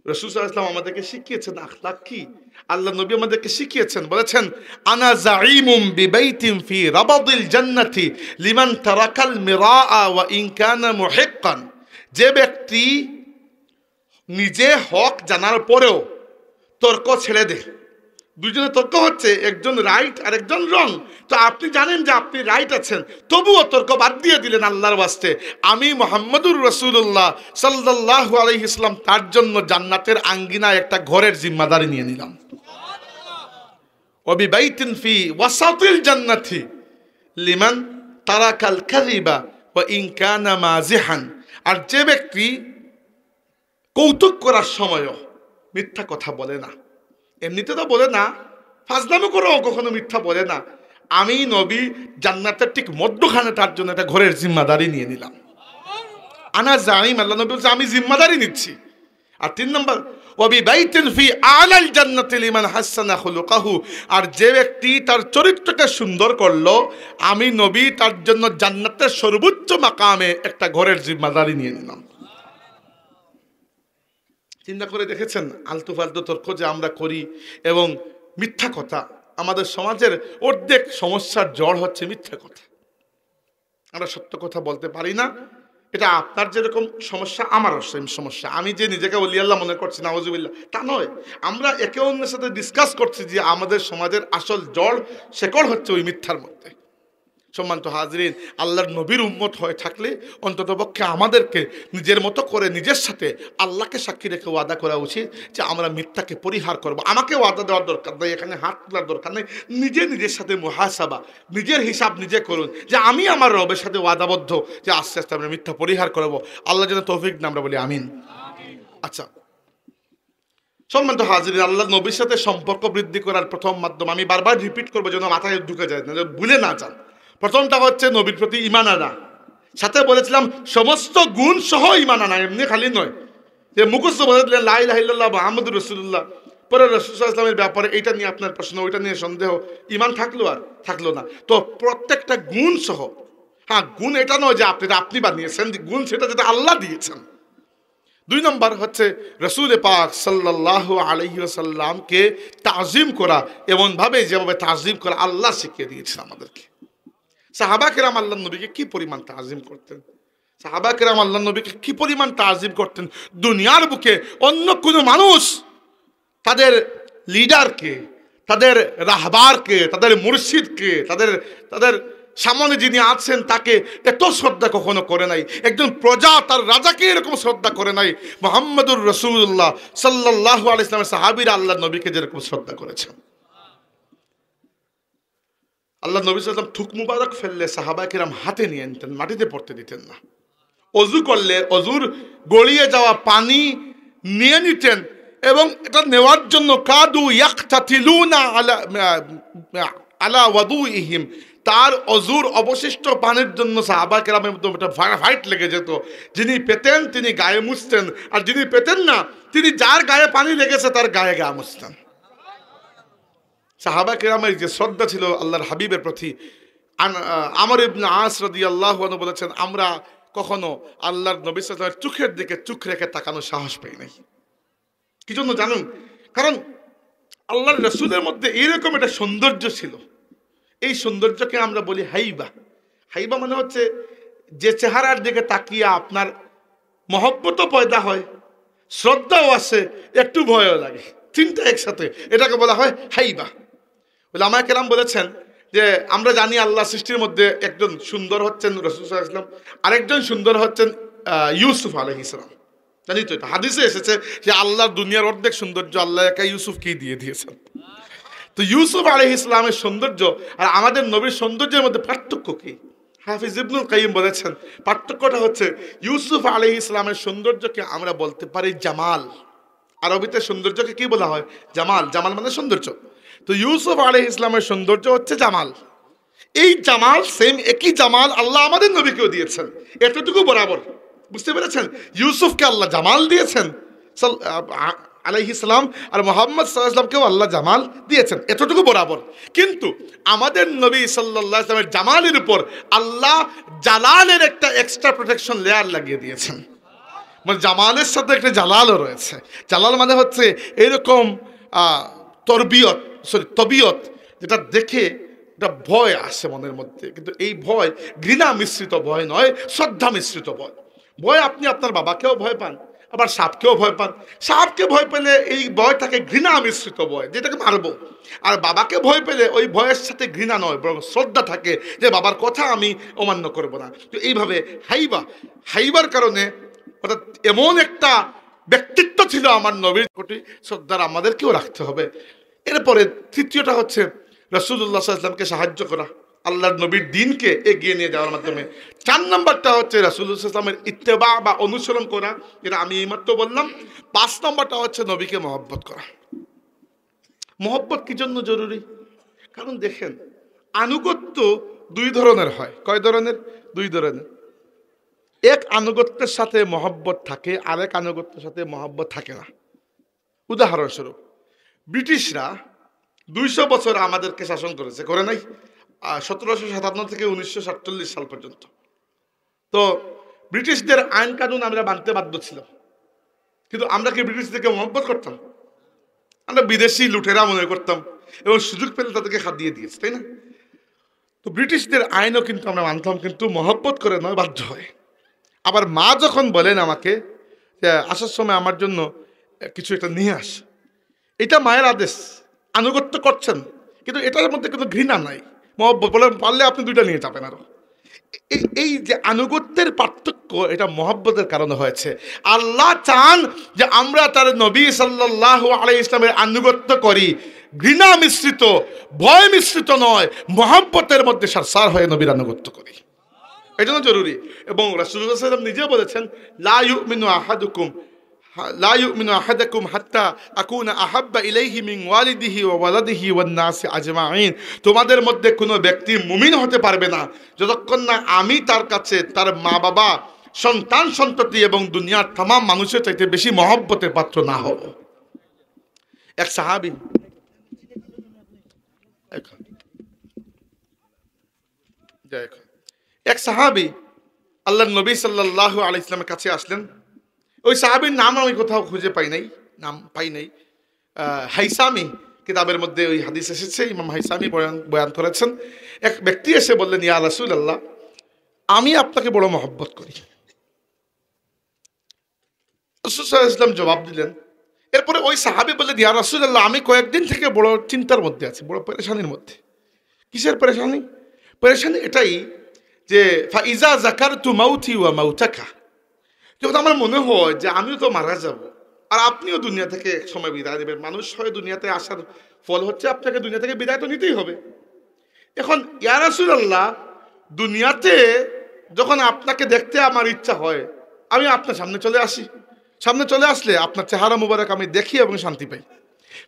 রাসূল সাল্লাল্লাহু আলাইহি ওয়াসাল্লাম আমাদেরকে শিখিয়েছেন আখলাক কি। আল্লাহ নবী আমাদেরকে শিখিয়েছেন, বলেছেন আনা যাঈমুম বিবাইতিন ফি রাবাদিল জান্নাতি লিমান তারাকাল মিরাআ ওয়া ইন কানা মুহিক্কান। যে ব্যক্তি নিজে হক জানার পরেও তর্ক ছেড়ে দেয়, দুজনে তর্ক হচ্ছে, একজন রাইট আর একজন রং, তো আপনি জানেন যে আপনি রাইট আছেন, তবুও তর্ক বাদ দিয়ে দিলেন আল্লাহর ওয়াস্তে, আমি মুহাম্মদুর রাসূলুল্লাহ সাল্লাল্লাহু আলাইহি ওয়াসাল্লাম তার জন্য জান্নাতের আঙ্গিনায় একটা ঘরের জিম্মাদারি নিয়ে নিলাম। ওয়া বিবাইতিন ফি ওয়াসাতিল জান্নাতি লিমান তারাকাল কাযিবা ওয়া ইন কানা মাযিহান। আর যে ব্যক্তি কৌতুক করার সময়ও মিথ্যা কথা বলে না, এমনিতে তো বলে না, ফাজলামো করেও কখনো মিথ্যা বলে না, আমি নবী জান্নাতের ঠিক মধ্যখানে তার জন্য একটা ঘরের জিম্মাদারি নিয়ে নিলাম। আনা যাঈম, আল্লাহ নবী বলছে আমি জিম্মাদারি নিচ্ছি। আর 3 নম্বর ওয়াবি বাইতিন ফি আলাল জান্নাতি লিমান হাসানা খুলুকাহু। আর যে ব্যক্তি তার চরিত্রকে সুন্দর করলো, আমি নবী তার জন্য জান্নাতের সর্বোচ্চ মাকামে একটা ঘরের জিম্মাদারি নিয়ে নিলাম। চিন্তা করে দেখেছেন আলতু ফালতু তর্ক যে আমরা করি এবং মিথ্যা কথা, আমাদের সমাজের অর্ধেক সমস্যার জড় হচ্ছে মিথ্যা কথা। আমরা সত্য কথা বলতে পারি না। এটা আপনার যেরকম সমস্যা আমারও সেম সমস্যা। আমি যে নিজেকে ওলি আল্লাহ মনে করছি, নাউজুবিল্লাহ, তা নয়। আমরা একে অন্যের সাথে ডিসকাস করছি যে আমাদের সমাজের আসল জড় শেকড় হচ্ছে ওই মিথ্যার মধ্যে। সম্মানিত হাজরিন, আল্লাহর নবীর উম্মত হয়ে থাকলে অন্ততপক্ষে আমাদেরকে নিজের মতো করে নিজের সাথে আল্লাহকে সাক্ষী রেখে ওয়াদা করা উচিত যে আমরা মিথ্যাকে পরিহার করব। আমাকে ওয়াদা দেওয়ার দরকার নেই, এখানে হাত তোলার দরকার নেই। নিজের সাথে মুহাসাবা, নিজের হিসাব নিজে করুন যে আমি আমার রবের সাথে ওয়াদাবদ্ধ যে আস্তে আস্তে আমরা মিথ্যা পরিহার করব। আল্লাহ যেন তৌফিক দেন, আমরা বলি আমিন। আচ্ছা সম্মানিত হাজরিন, আল্লাহ নবীর সাথে সম্পর্ক বৃদ্ধি করার প্রথম মাধ্যম, আমি বারবার রিপিট করবো যেন মাথায় ঢুকে যায় না, ভুলে না যান। প্রথমটা হচ্ছে নবীর প্রতি ঈমান আনা। সাথে বলেছিলাম সমস্ত গুণ সহ ঈমান আনা, এমনি খালি নয়। যে মুখস্থ বলে দিলেন লা ইলাহা ইল্লাল্লাহ মুহাম্মাদুর রাসূলুল্লাহ, পরে রাসূল সাল্লাল্লাহু আলাইহি ওয়াসাল্লামের ব্যাপারে এইটা নিয়ে আপনার প্রশ্ন, ওইটা নিয়ে সন্দেহ, ঈমান থাকলো আর থাকলো না। তো প্রত্যেকটা গুণ সহ, হ্যাঁ গুণ এটা নয় যে আপনি বানিয়েছেন, গুণ সেটা যেটা আল্লাহ দিয়েছেন। 2 নম্বর হচ্ছে রাসূল পাক সাল্লাল্লাহু আলাইহি ওয়াসাল্লামকে তাজিম করা, এমনভাবে যেভাবে তাজিম করা আল্লাহ শিখিয়ে দিয়েছেন আমাদেরকে। সাহাবা কেরাম আল্লাহর নবীকে কি পরিমাণ তাজিম করতেন, সাহাবা কেরাম আল্লাহর নবীকে কি পরিমাণ তাজিম করতেন। দুনিয়ার বুকে অন্য কোনো মানুষ তাদের লিডারকে, তাদের রাহবারকে, তাদের মুর্শিদকে, তাদের সামনে যিনি আছেন তাকে এত শ্রদ্ধা কখনো করে নাই। একজন প্রজা তার রাজাকে এরকম শ্রদ্ধা করে নাই। মুহাম্মদুর রাসূলুল্লাহ সাল্লাল্লাহু আলাইহি ওয়াসাল্লামের সাহাবীরা আল্লাহর নবীকে যেরকম শ্রদ্ধা করেছেন। আল্লাহ নবী সাল্লাল্লাহু আলাইহি ওয়াসাল্লাম থুক মুবারক ফেললে সাহাবায়ে কেরাম হাতে নিয়ে নিতেন, মাটিতে পড়তে দিতেন না। অজু করলে অজুর গড়িয়ে যাওয়া পানি নিয়ে নিতেন এবং এটা নেওয়ার জন্য কাদু ইয়াকতাতিলুনা আলা ওয়াদুইহিম, তার অজুর অবশিষ্ট পানির জন্য সাহাবা কেরামের মধ্যে একটা ফাইট লেগে যেত। যিনি পেতেন তিনি গায়ে মুছতেন, আর যিনি পেতেন না তিনি যার গায়ে পানি লেগেছে তার গায়ে গা মুছতেন। সাহাবা কেরামের যে শ্রদ্ধা ছিল আল্লাহর হাবিবের প্রতি। আমর ইবনে আস রাদিয়াল্লাহু আনহু বলেছেন, আমরা কখনো আল্লাহর নবী সাল্লাল্লাহু আলাইহি ওয়াসাল্লামের চোখের দিকে চোখ রেখে তাকানোর সাহস পাই নাই। কি জন্য জানুন? কারণ আল্লাহর রাসূলের মধ্যে এরকম একটা সৌন্দর্য ছিল। এই সৌন্দর্যকে আমরা বলি হাইবা। হাইবা মানে হচ্ছে যে চেহারার দিকে তাকিয়ে আপনার মহব্বতও পয়দা হয়, শ্রদ্ধাও আসে, একটু ভয়ও লাগে, তিনটা একসাথে, এটাকে বলা হয় হাইবা। উলামায়ে কেরাম বলেছেন যে আমরা জানি আল্লাহ সৃষ্টির মধ্যে একজন সুন্দর হচ্ছেন রাসূল সাল্লাল্লাহু আলাইহি ওয়াসাল্লাম, আরেকজন সুন্দর হচ্ছেন ইউসুফ আলাইহিস সালাম। জানি তো এটা হাদিসে এসেছে যে আল্লাহর দুনিয়ার অর্ধেক সৌন্দর্য আল্লাহ একা ইউসুফকেই দিয়ে দিয়েছেন। তো ইউসুফ আলাইহিস সালামের সৌন্দর্য আর আমাদের নবীর সৌন্দর্যের মধ্যে পার্থক্য কি? হাফিজ ইবনুল কাইয়িম বলেছেন পার্থক্যটা হচ্ছে ইউসুফ আলাইহিস সালামের সৌন্দর্যকে আমরা বলতে পারি জামাল। আরবিতে সৌন্দর্যকে কি বলা হয়? জামাল। জামাল মানে সৌন্দর্য। তো ইউসুফ আলাইহিস সালামের সৌন্দর্য হচ্ছে জামাল। এই জামাল সেম একই জামাল আল্লাহ আমাদের নবীকেও দিয়েছেন, এতটুকু বরাবর। বুঝতে পেরেছেন? ইউসুফকে আল্লাহ জামাল দিয়েছেন আলাইহিস সালাম, আর মুহাম্মদ সাল্লাল্লাহু আলাইহি ওয়াসাল্লামকেও আল্লাহ জামাল দিয়েছেন, এতটুকু বরাবর। কিন্তু আমাদের নবী সাল্লাল্লাহু আলাইহি ওয়াসাল্লামের জামালের উপর আল্লাহ জালালের একটা এক্সট্রা প্রোটেকশন লেয়ার লাগিয়ে দিয়েছেন। মানে জামালের সাথে একটা জালালও রয়েছে। জালাল মানে হচ্ছে এরকম তবিয়ত যেটা দেখে একটা ভয় আসে মনের মধ্যে, কিন্তু এই ভয় ঘৃণা মিশ্রিত ভয় নয়, শ্রদ্ধা মিশ্রিত ভয়। ভয় আপনি আপনার বাবাকেও ভয় পান, আবার সাপকেও ভয় পান। সাপকে ভয় পেলে এই ভয়টাকে ঘৃণা মিশ্রিত ভয়, যেটাকে মারবো। আর বাবাকে ভয় পেলে ওই ভয়ের সাথে ঘৃণা নয়, বরং শ্রদ্ধা থাকে যে বাবার কথা আমি অমান্য করব না। তো এইভাবে হাইবার কারণে অর্থাৎ এমন একটা ব্যক্তিত্ব ছিল আমার নবীর প্রতি, শ্রদ্ধার আমাদেরকেও রাখতে হবে। এরপরে তৃতীয়টা হচ্ছে রাসূলুল্লাহ সাল্লাল্লাহু আলাইহি ওয়াসাল্লামকে সাহায্য করা, আল্লাহর নবীর দ্বীনকে এগিয়ে নিয়ে যাওয়ার মাধ্যমে। 4 নম্বরটা হচ্ছে রাসূলুল্লাহ সাল্লাল্লাহু আলাইহি ওয়াসাল্লামের ইত্তেবা বা অনুসরণ করা, যেটা আমি এইমাত্র বললাম। 5 নম্বরটা হচ্ছে নবীকে মহব্বত করা। মহব্বত কি জন্য জরুরি? কারণ দেখেন, আনুগত্য 2 ধরনের হয়। কয় ধরনের? 2 ধরনের। এক আনুগত্যের সাথে মহব্বত থাকে, আরেক আনুগত্যের সাথে মহব্বত থাকে না। উদাহরণস্বরূপ, ব্রিটিশরা 200 বছর আমাদেরকে শাসন করেছে, করে নাই? 1757 থেকে 1947 সাল পর্যন্ত। তো ব্রিটিশদের আইন কানুন আমরা মানতে বাধ্য ছিলাম, কিন্তু আমরা কি ব্রিটিশদেরকে মহব্বত করতাম? আমরা বিদেশি লুটেরা মনে করতাম এবং সুযোগ পেলে তাদেরকে হাত দিয়ে দিয়েছি, তাই না? তো ব্রিটিশদের আইনও কিন্তু আমরা মানতাম, কিন্তু মহব্বত করে নয়, বাধ্য হয়। আবার মা যখন বলেন আমাকে যে আসার সময় আমার জন্য কিছু একটা নিয়ে আস, এটা মায়ের আদেশ, আনুগত্য করছেন, কিন্তু এটার মধ্যে কোনো ঘৃণা নাই। মহব্বত বলে পারলে আপনি 2টা নিয়ে যাবেন। আরো এই যে আনুগত্যের পার্থক্য, এটা মহব্বতের কারণে হয়েছে। আল্লাহ চান যে আমরা তার নবী সাল্লাল্লাহু আলাইহি ওয়াসাল্লামের আনুগত্য করি, ঘৃণা মিশ্রিত, ভয় মিশ্রিত নয়, মহব্বতের মধ্যে সারসার হয়ে নবীর আনুগত্য করি। এই জন্য জরুরি। এবং রাসূলুল্লাহ সাল্লাল্লাহু আলাইহি ওয়াসাল্লাম নিজে বলেছেন, লা ইউমিনু আহাদুকুম হাত্তা আকুনা আহাব্বা ইলাইহি মিন ওয়ালিদিহি ওয়া ওয়ালাদিহি ওয়ান নাসি আজমাইন। তোমাদের মধ্যে কোনো ব্যক্তি মুমিন হতে পারবে না যতক্ষণ না আমি তার কাছে, তার মা বাবা, সন্তান সন্ততি এবং দুনিয়ার তামাম মানুষের চাইতে বেশি মহব্বতের পাত্র না হব। এক সাহাবী আল্লাহর নবী সাল্লাল্লাহু আলাইহি ওয়াসাল্লামের কাছে আসলেন। ওই সাহাবীর নাম আমি কোথাও খুঁজে পাই নাই। হাইসামি কিতাবের মধ্যে ওই হাদিস এসেছে, ইমাম হাইসামি বয়ান করেছেন। এক ব্যক্তি এসে বললেন, ইয়া রাসূলুল্লাহ, আমি আপনাকে বড় মহব্বত করি। রাসূল সাল্লাল্লাহু আলাইহি ওয়াসাল্লাম জবাব দিলেন। এরপরে ওই সাহাবী বললেন, ইয়া রাসূলুল্লাহ, আমি কয়েকদিন থেকে বড় চিন্তার মধ্যে আছি, বড় পেরেশানির মধ্যে। কিসের পেরেশানি? পেরেশানি এটাই যে ফাইজা যাকারতু মাউতি ওয়া মাউতাকা, যখন আমার মনে হয় যে আমিও তো মারা যাব আর আপনিও দুনিয়া থেকে এক সময় বিদায় নেবেন। মানুষ হয় দুনিয়াতে আসার ফল হচ্ছে আপনাকে দুনিয়া থেকে বিদায় তো নিতেই হবে। এখন ইয়া রাসূলুল্লাহ, দুনিয়াতে যখন আপনাকে দেখতে আমার ইচ্ছা হয়, আমি আপনার সামনে চলে আসি। সামনে চলে আসলে আপনার চেহারা মুবারক আমি দেখি এবং শান্তি পাই।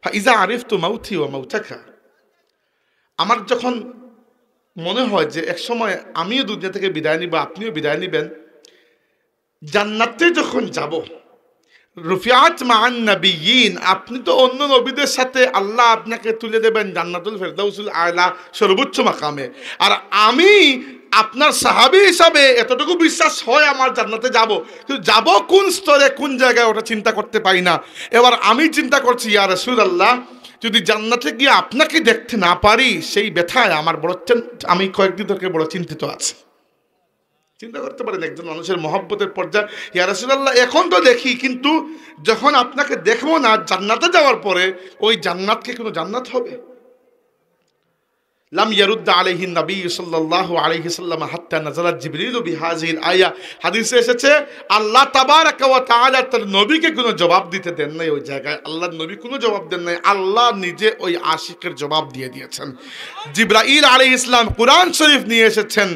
ফাইজা আরিফতু মাউতি ওয়া মাউতাকা, আমার যখন মনে হয় যে এক সময় আমিও দুনিয়া থেকে বিদায় নিব, আপনিও বিদায় নিবেন, জান্নাতে যখন যাব, রুফিআত মা'আন নাবিয়্যিন, আপনি তো অন্য নবীদের সাথে আল্লাহ আপনাকে তুলে দেবেন জান্নাতুল ফেরদাউসুল আলা, সর্বোচ্চ মাকামে। আর আমি আপনার সাহাবী হিসাবে এতটুকু বিশ্বাস হয় আমার জান্নাতে যাব, কিন্তু যাব কোন স্তরে কোন জায়গায় ওটা চিন্তা করতে পারি না। এবার আমি চিন্তা করছি, ইয়া রাসূলুল্লাহ, যদি জান্নাতে গিয়ে আপনাকে দেখতে না পারি, সেই ব্যথায় আমার আমি কয়েকদিন থেকে বড় চিন্তিত আছি। চিন্তা করতে পারেন একজন মানুষের মহব্বতের পর্যায়ে। ইয়া রাসূলুল্লাহ, এখন তো দেখি, কিন্তু যখন আপনাকে দেখবো না জান্নাতে যাওয়ার পরে, ওই জান্নাতকে কোনো জান্নাত হবে? লাম ইয়ারুদ্দ আলাইহি নবী সাল্লাল্লাহু আলাইহি সাল্লাম হাত্তা নাযালাত জিবরিল বিহাযিহিল আয়া। হাদিসে এসেছে আল্লাহ তাবারাকা ওয়া তাআলা তার নবীকে কোনো জবাব দিতে দেন নাই। ওই জায়গায় আল্লাহর নবী কোনো জবাব দেন নাই, আল্লাহ নিজে ওই আশিকের জবাব দিয়ে দিয়েছেন। জিবরাইল আলাইহিস সালাম কুরআন শরীফ নিয়ে এসেছেন,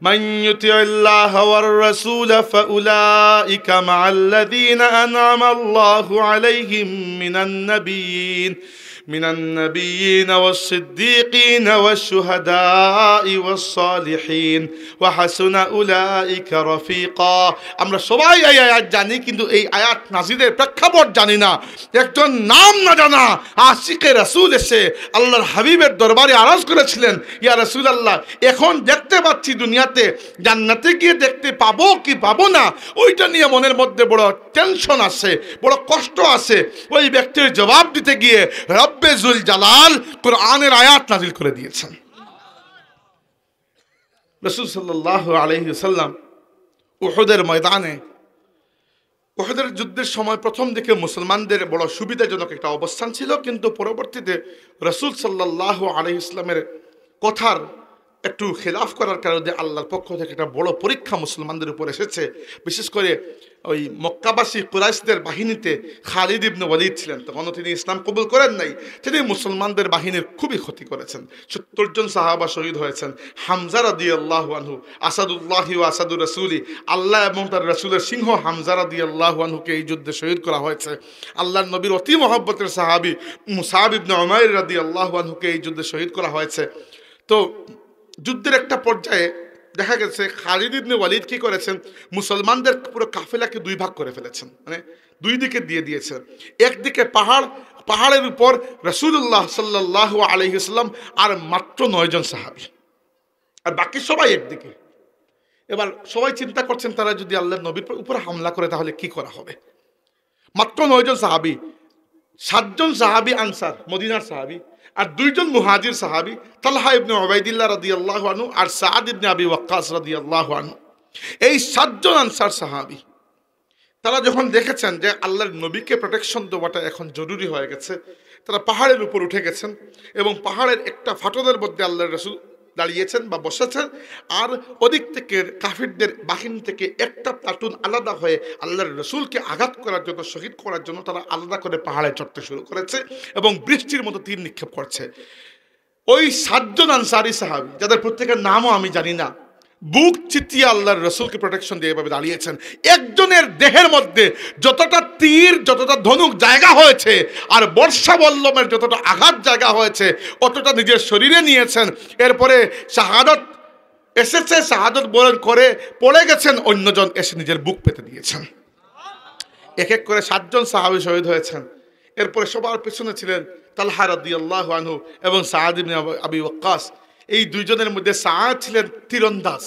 মান ইউতিইল্লাহা ওয়ার রাসূল ফাউলাইকা মাআল্লাযীনা আনআমা আল্লাহু আলাইহিম মিনান নাবিয়্যিন ওয়াস-সিদ্দীকিন ওয়াশ-শুহাদা'i ওয়াস-সালিহিন ওয়া হাসুনা উলাইকা রাফিকা। আমরা সবাই এই আয়াত জানি, কিন্তু এই আয়াত নাযিলের প্রেক্ষাপট জানি না। একজন নাম না জানা আশিকে রাসূল এসে আল্লাহর হাবিবের দরবারে আরজ করেছিলেন, ইয়া রাসূলুল্লাহ, এখন দেখতে পাচ্ছি দুনিয়াতে, জান্নাতে গিয়ে দেখতে পাবো কি পাবো না, ওইটা নিয়ে মনের মধ্যে বড় টেনশন আছে, বড় কষ্ট আছে। ওই ব্যক্তির জবাব দিতে গিয়ে রব্বে জুল জালাল কুরআনের আয়াত নাযিল করে দিয়েছেন। রাসূল সাল্লাল্লাহু আলাইহি ওয়াসাল্লাম উহুদের ময়দানে, উহুদের যুদ্ধের সময় প্রথম দিকে মুসলমানদের বড় সুবিধাজনক একটা অবস্থান ছিল, কিন্তু পরবর্তীতে রাসূল সাল্লাল্লাহু আলাইহি ওয়াসাল্লামের কথার একটু খেলাফ করার কারণে আল্লাহর পক্ষ থেকে একটা বড় পরীক্ষা মুসলমানদের উপর এসেছে। বিশেষ করে ওই মক্কাবাসী কুরাইশদের বাহিনীতে খালিদ ইবনে ওয়ালিদ ছিলেন, তখনও তিনি ইসলাম কবুল করেন নাই। তিনি মুসলমানদের বাহিনীর খুবই ক্ষতি করেছেন। 70 জন সাহাবা শহীদ হয়েছেন। হামজা রাদিয়াল্লাহু আনহু, আসাদুল্লাহি ওয়া আসাদুর রাসূলি, আল্লাহ এবং তার রাসূলের সিংহ হামজা রাদিয়াল্লাহু আনহুকে এই যুদ্ধে শহীদ করা হয়েছে। আল্লাহর নবীর অতি মহব্বতের সাহাবী মুসআব ইবনে উমাইর রাদিয়াল্লাহু আনহুকে এই যুদ্ধে শহীদ করা হয়েছে। তো যুদ্ধের একটা পর্যায়ে দেখা গেছে খালিদ ইবনে ওয়ালিদ কি করেছেন, মুসলমানদের পুরো কাফেলাকে দুই ভাগ করে ফেলেছেন, মানে দুই দিকে দিয়ে দিয়েছেন। একদিকে পাহাড়ের উপর রাসূলুল্লাহ সাল্লাল্লাহু আলাইহি ওয়াসাল্লাম আর মাত্র 9 জন সাহাবী, আর বাকি সবাই একদিকে। এবার সবাই চিন্তা করছেন, তারা যদি আল্লাহর নবীর উপর হামলা করে তাহলে কি করা হবে। মাত্র 9 জন সাহাবী, 7 জন সাহাবী আনসার মদিনার সাহাবী, আর 2 জন মুহাজির সাহাবী, তালহা ইবনে উবাইদিল্লাহ রাদিয়াল্লাহু আনহু আর সাদ ইবনে আবি ওয়াক্কাস রাদিয়াল্লাহু আনহু। এই 7 জন আনসার সাহাবী তারা যখন দেখেছেন যে আল্লাহর নবীকে প্রোটেকশন দেওয়াটা এখন জরুরি হয়ে গেছে, তারা পাহাড়ের উপর উঠে গেছেন এবং পাহাড়ের একটা ফাটলের মধ্যে আল্লাহর রাসূল দাঁড়িয়েছেন বা বসেছেন। আর ওদিক থেকে কাফিরদের বাহিনী থেকে একটা প্লাটুন আলাদা হয়ে আল্লাহর রাসূলকে আঘাত করার জন্য, শহীদ করার জন্য তারা আলাদা করে পাহাড়ে চড়তে শুরু করেছে এবং বৃষ্টির মতো তীর নিক্ষেপ করছে। ওই 7 জন আনসারী সাহাবী, যাদের প্রত্যেকের নামও আমি জানি না, বুক চিতিয়ে আল্লাহর রাসূলকে প্রোটেকশন দিয়ে এভাবে দাঁড়িয়েছেন। একজনের দেহের মধ্যে যতটা তীর, যতটা ধনুক জায়গা হয়েছে, আর বর্ষা বল্লমের যতটা আঘাত জায়গা হয়েছে, অতটা নিজের শরীরে নিয়েছেন। এরপরে শাহাদাত এসেছে, শাহাদত বরণ করে পড়ে গেছেন, অন্যজন এসে নিজের বুক পেতে দিয়েছেন। এক এক করে 7 জন সাহাবী শহীদ হয়েছেন। এরপরে সবার পেছনে ছিলেন তালহা রাদিয়াল্লাহু আনহু এবং সাআদ ইবনে আবি ওয়াক্কাস। এই দুইজনের মধ্যে সাআদ ছিলেন তীরন্দাজ,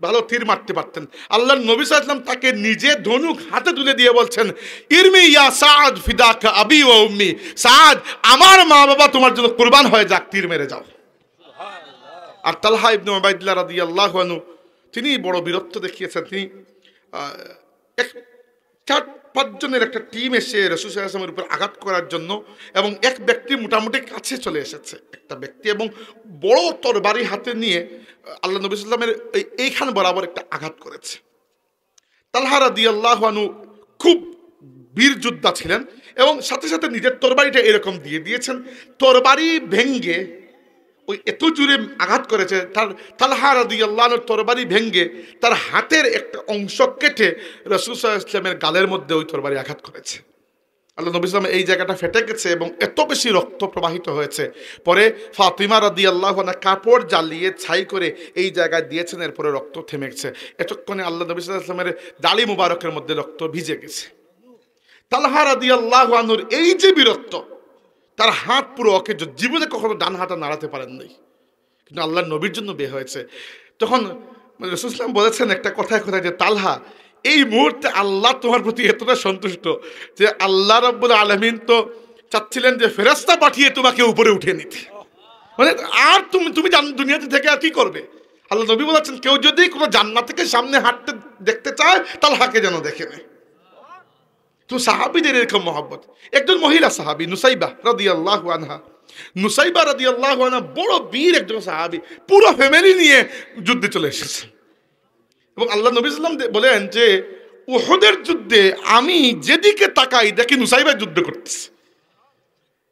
ভালো তীর মারতে পারতেন। আল্লাহর নবী সাল্লাল্লাহু আলাইহি ওয়াসাল্লাম তাকে নিজে ধনুক হাতে তুলে দিয়ে বলছেন, ইরমি ইয়া সাআদ ফিদাকা আবি ওয়া উম্মি, সাআদ আমার মা বাবা তোমার জন্য কুরবান হয়ে যাক, তীর মেরে যাও। আর তালহা ইবনে উবাইদুল্লাহ রাদিয়াল্লাহু আনহু তিনি বড় বীরত্ব দেখিয়েছেন। তিনি 4-5 জনের একটা টিম এসে রাসূল সাল্লাল্লাহু আলাইহি ওয়াসাল্লামের উপর আঘাত করার জন্য, এবং এক ব্যক্তি মোটামুটি কাছে চলে এসেছে, একটা ব্যক্তি, এবং বড় তরবারি হাতে নিয়ে আল্লাহ নবী সাল্লাল্লাহু আলাইহি ওয়াসাল্লামের এইখান বরাবর একটা আঘাত করেছে। তালহা রাদিয়াল্লাহু আনহু খুব বীর যোদ্ধা ছিলেন এবং সাথে সাথে নিজের তরবারিটা এরকম দিয়ে দিয়েছেন, তরবারি ভেঙ্গে ওই এত জোরে আঘাত করেছে, তার তালহা রাদিয়াল্লাহু আনহুর তরবারি ভেঙ্গে তার হাতের একটা অংশ কেটে রাসূল সাল্লাল্লাহু আলাইহি ওয়াসাল্লামের গালের মধ্যে ওই তরবারি আঘাত করেছে। আল্লাহ নবী সাল্লাল্লাহু আলাইহি ওয়াসাল্লাম এই জায়গাটা ফেটে গেছে এবং এত বেশি রক্ত প্রবাহিত হয়েছে। পরে ফাতিমা রাদিয়াল্লাহু আনহা কাপড় জ্বালিয়ে ছাই করে এই জায়গায় দিয়েছেন, এরপরে রক্ত থেমে গেছে। এতক্ষণে আল্লাহ নবী সাল্লাল্লাহু আলাইহি ওয়াসাল্লামের দাড়ি মুবারকের মধ্যে রক্ত ভিজে গেছে। তালহা রাদিয়াল্লাহু আনহুর এই যে বীরত্ব, তার হাত পুরো অকেজ, জীবনে কখনো ডান হাতটা নাড়াতে পারেন নাই, কিন্তু আল্লাহর নবীর জন্য বের হয়েছে। তখন রাসূল সাল্লাল্লাহু আলাইহি ওয়াসাল্লাম বলেছেন একটা কথায় কথায় যে, তালহা এই মুহূর্তে আল্লাহ তোমার প্রতি এতটা সন্তুষ্ট যে আল্লাহ রাব্বুল আলামিন তো চাচ্ছিলেন যে ফেরেশতা পাঠিয়ে তোমাকে উপরে উঠিয়ে নিতে, মানে আর তুমি দুনিয়াতে থেকে আর কি করবে। আল্লাহ নবী বলেছেন, কেউ যদি কোনো জান্নাত থেকে সামনে হাঁটতে দেখতে চায়, তালহাকে যেন দেখে নেয়। তো সাহাবীদের এরকম মহব্বত। একজন মহিলা সাহাবী নুসাইবা রাদিয়াল্লাহু আনহা, নুসাইবা রাদিয়াল্লাহু আনহা বড় বীর একজন সাহাবী, পুরো ফ্যামিলি নিয়ে যুদ্ধে চলে এসেছে। এবং আল্লাহ নবী সাল্লাল্লাহু আলাইহি ওয়াসাল্লাম বলেন যে উহুদের যুদ্ধে আমি যেদিকে তাকাই দেখি নুসাইবা যুদ্ধ করতেছে,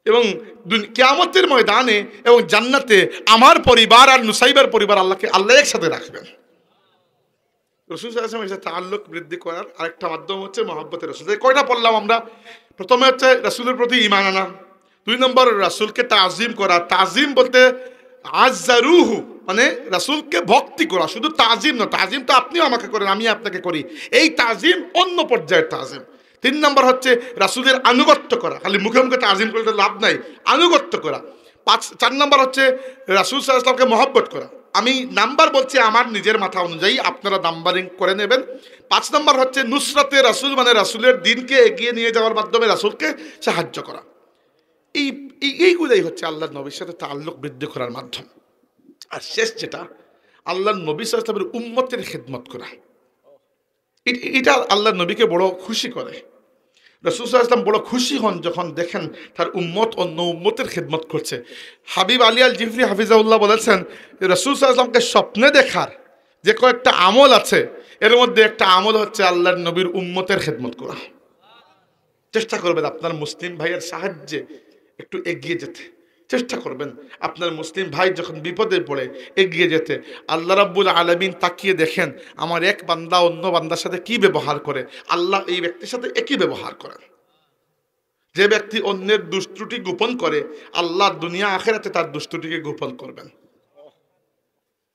এবং কিয়ামতের ময়দানে এবং জান্নাতে আমার পরিবার আর নুসাইবার পরিবার আল্লাহ একসাথে রাখবেন। রাসূল সাল্লাল্লাহু আলাইহি ওয়াসাল্লামের সাথে তাআল্লুক বৃদ্ধি করার আরেকটা মাধ্যম হচ্ছে মহব্বতে রাসূল। কয়টা পড়লাম আমরা? প্রথমে হচ্ছে রাসূলের প্রতি ঈমান আনা, 2 নম্বর রাসূলকে তাজিম করা। তাজিম বলতে আযজারুহু, মানে রাসূলকে ভক্তি করা, শুধু তাজিম না, তাজিম তো আপনিও আমাকে করেন, আমি আপনাকে করি, এই তাজিম অন্য পর্যায়ের তাজিম। 3 নম্বর হচ্ছে রাসূলের আনুগত্য করা, খালি মুখে মুখে তাজিম করলে লাভ নাই, আনুগত্য করা। 4 নম্বর হচ্ছে রাসূল সাল্লাল্লাহু আলাইহি ওয়াসাল্লামকে মহব্বত করা। আমি নাম্বার বলছি আমার নিজের মাথা অনুযায়ী, আপনারা নাম্বারিং করে নেবেন। 5 নম্বর হচ্ছে নুসরাতে রাসূল, মানে রাসূলের দিনকে এগিয়ে নিয়ে যাওয়ার মাধ্যমে রাসূলকে সাহায্য করা। এইগুলোই হচ্ছে আল্লাহর নবীর সাথে তাআল্লুক বৃদ্ধি করার মাধ্যম। আর শেষ যেটা, আল্লাহর নবী সাল্লাল্লাহু আলাইহি ওয়াসাল্লামের উম্মতের খিদমত করা, এটা আল্লাহর নবীকে বড় খুশি করে। রাসূল সাল্লাল্লাহু আলাইহি ওয়াসাল্লাম বড় খুশি হন যখন দেখেন তার উম্মত অন্য উম্মতের খিদমত করছে। হাবিব আলী আল জিফরি হাফিজাহুল্লাহ বলেছেন, রাসূল সাল্লাল্লাহু আলাইহি ওয়াসাল্লামকে স্বপ্নে দেখার যে কয়েকটা আমল আছে, এর মধ্যে একটা আমল হচ্ছে আল্লাহর নবীর উম্মতের খিদমত করা। চেষ্টা করবেন আপনার মুসলিম ভাইয়ের সাহায্যে একটু এগিয়ে যেতে, চেষ্টা করবেন আপনার মুসলিম ভাই যখন বিপদে পড়ে এগিয়ে যেতে। আল্লাহ রাব্বুল আলামিন তাকিয়ে দেখেন আমার এক বান্দা অন্য বান্দার সাথে কি ব্যবহার করে, আল্লাহ এই ব্যক্তির সাথে একই ব্যবহার করেন। যে ব্যক্তি অন্যের দুষ্ট্রুটি গোপন করে, আল্লাহ দুনিয়া আখিরাতে তার দুষ্ট্রুটিকে গোপন করবেন।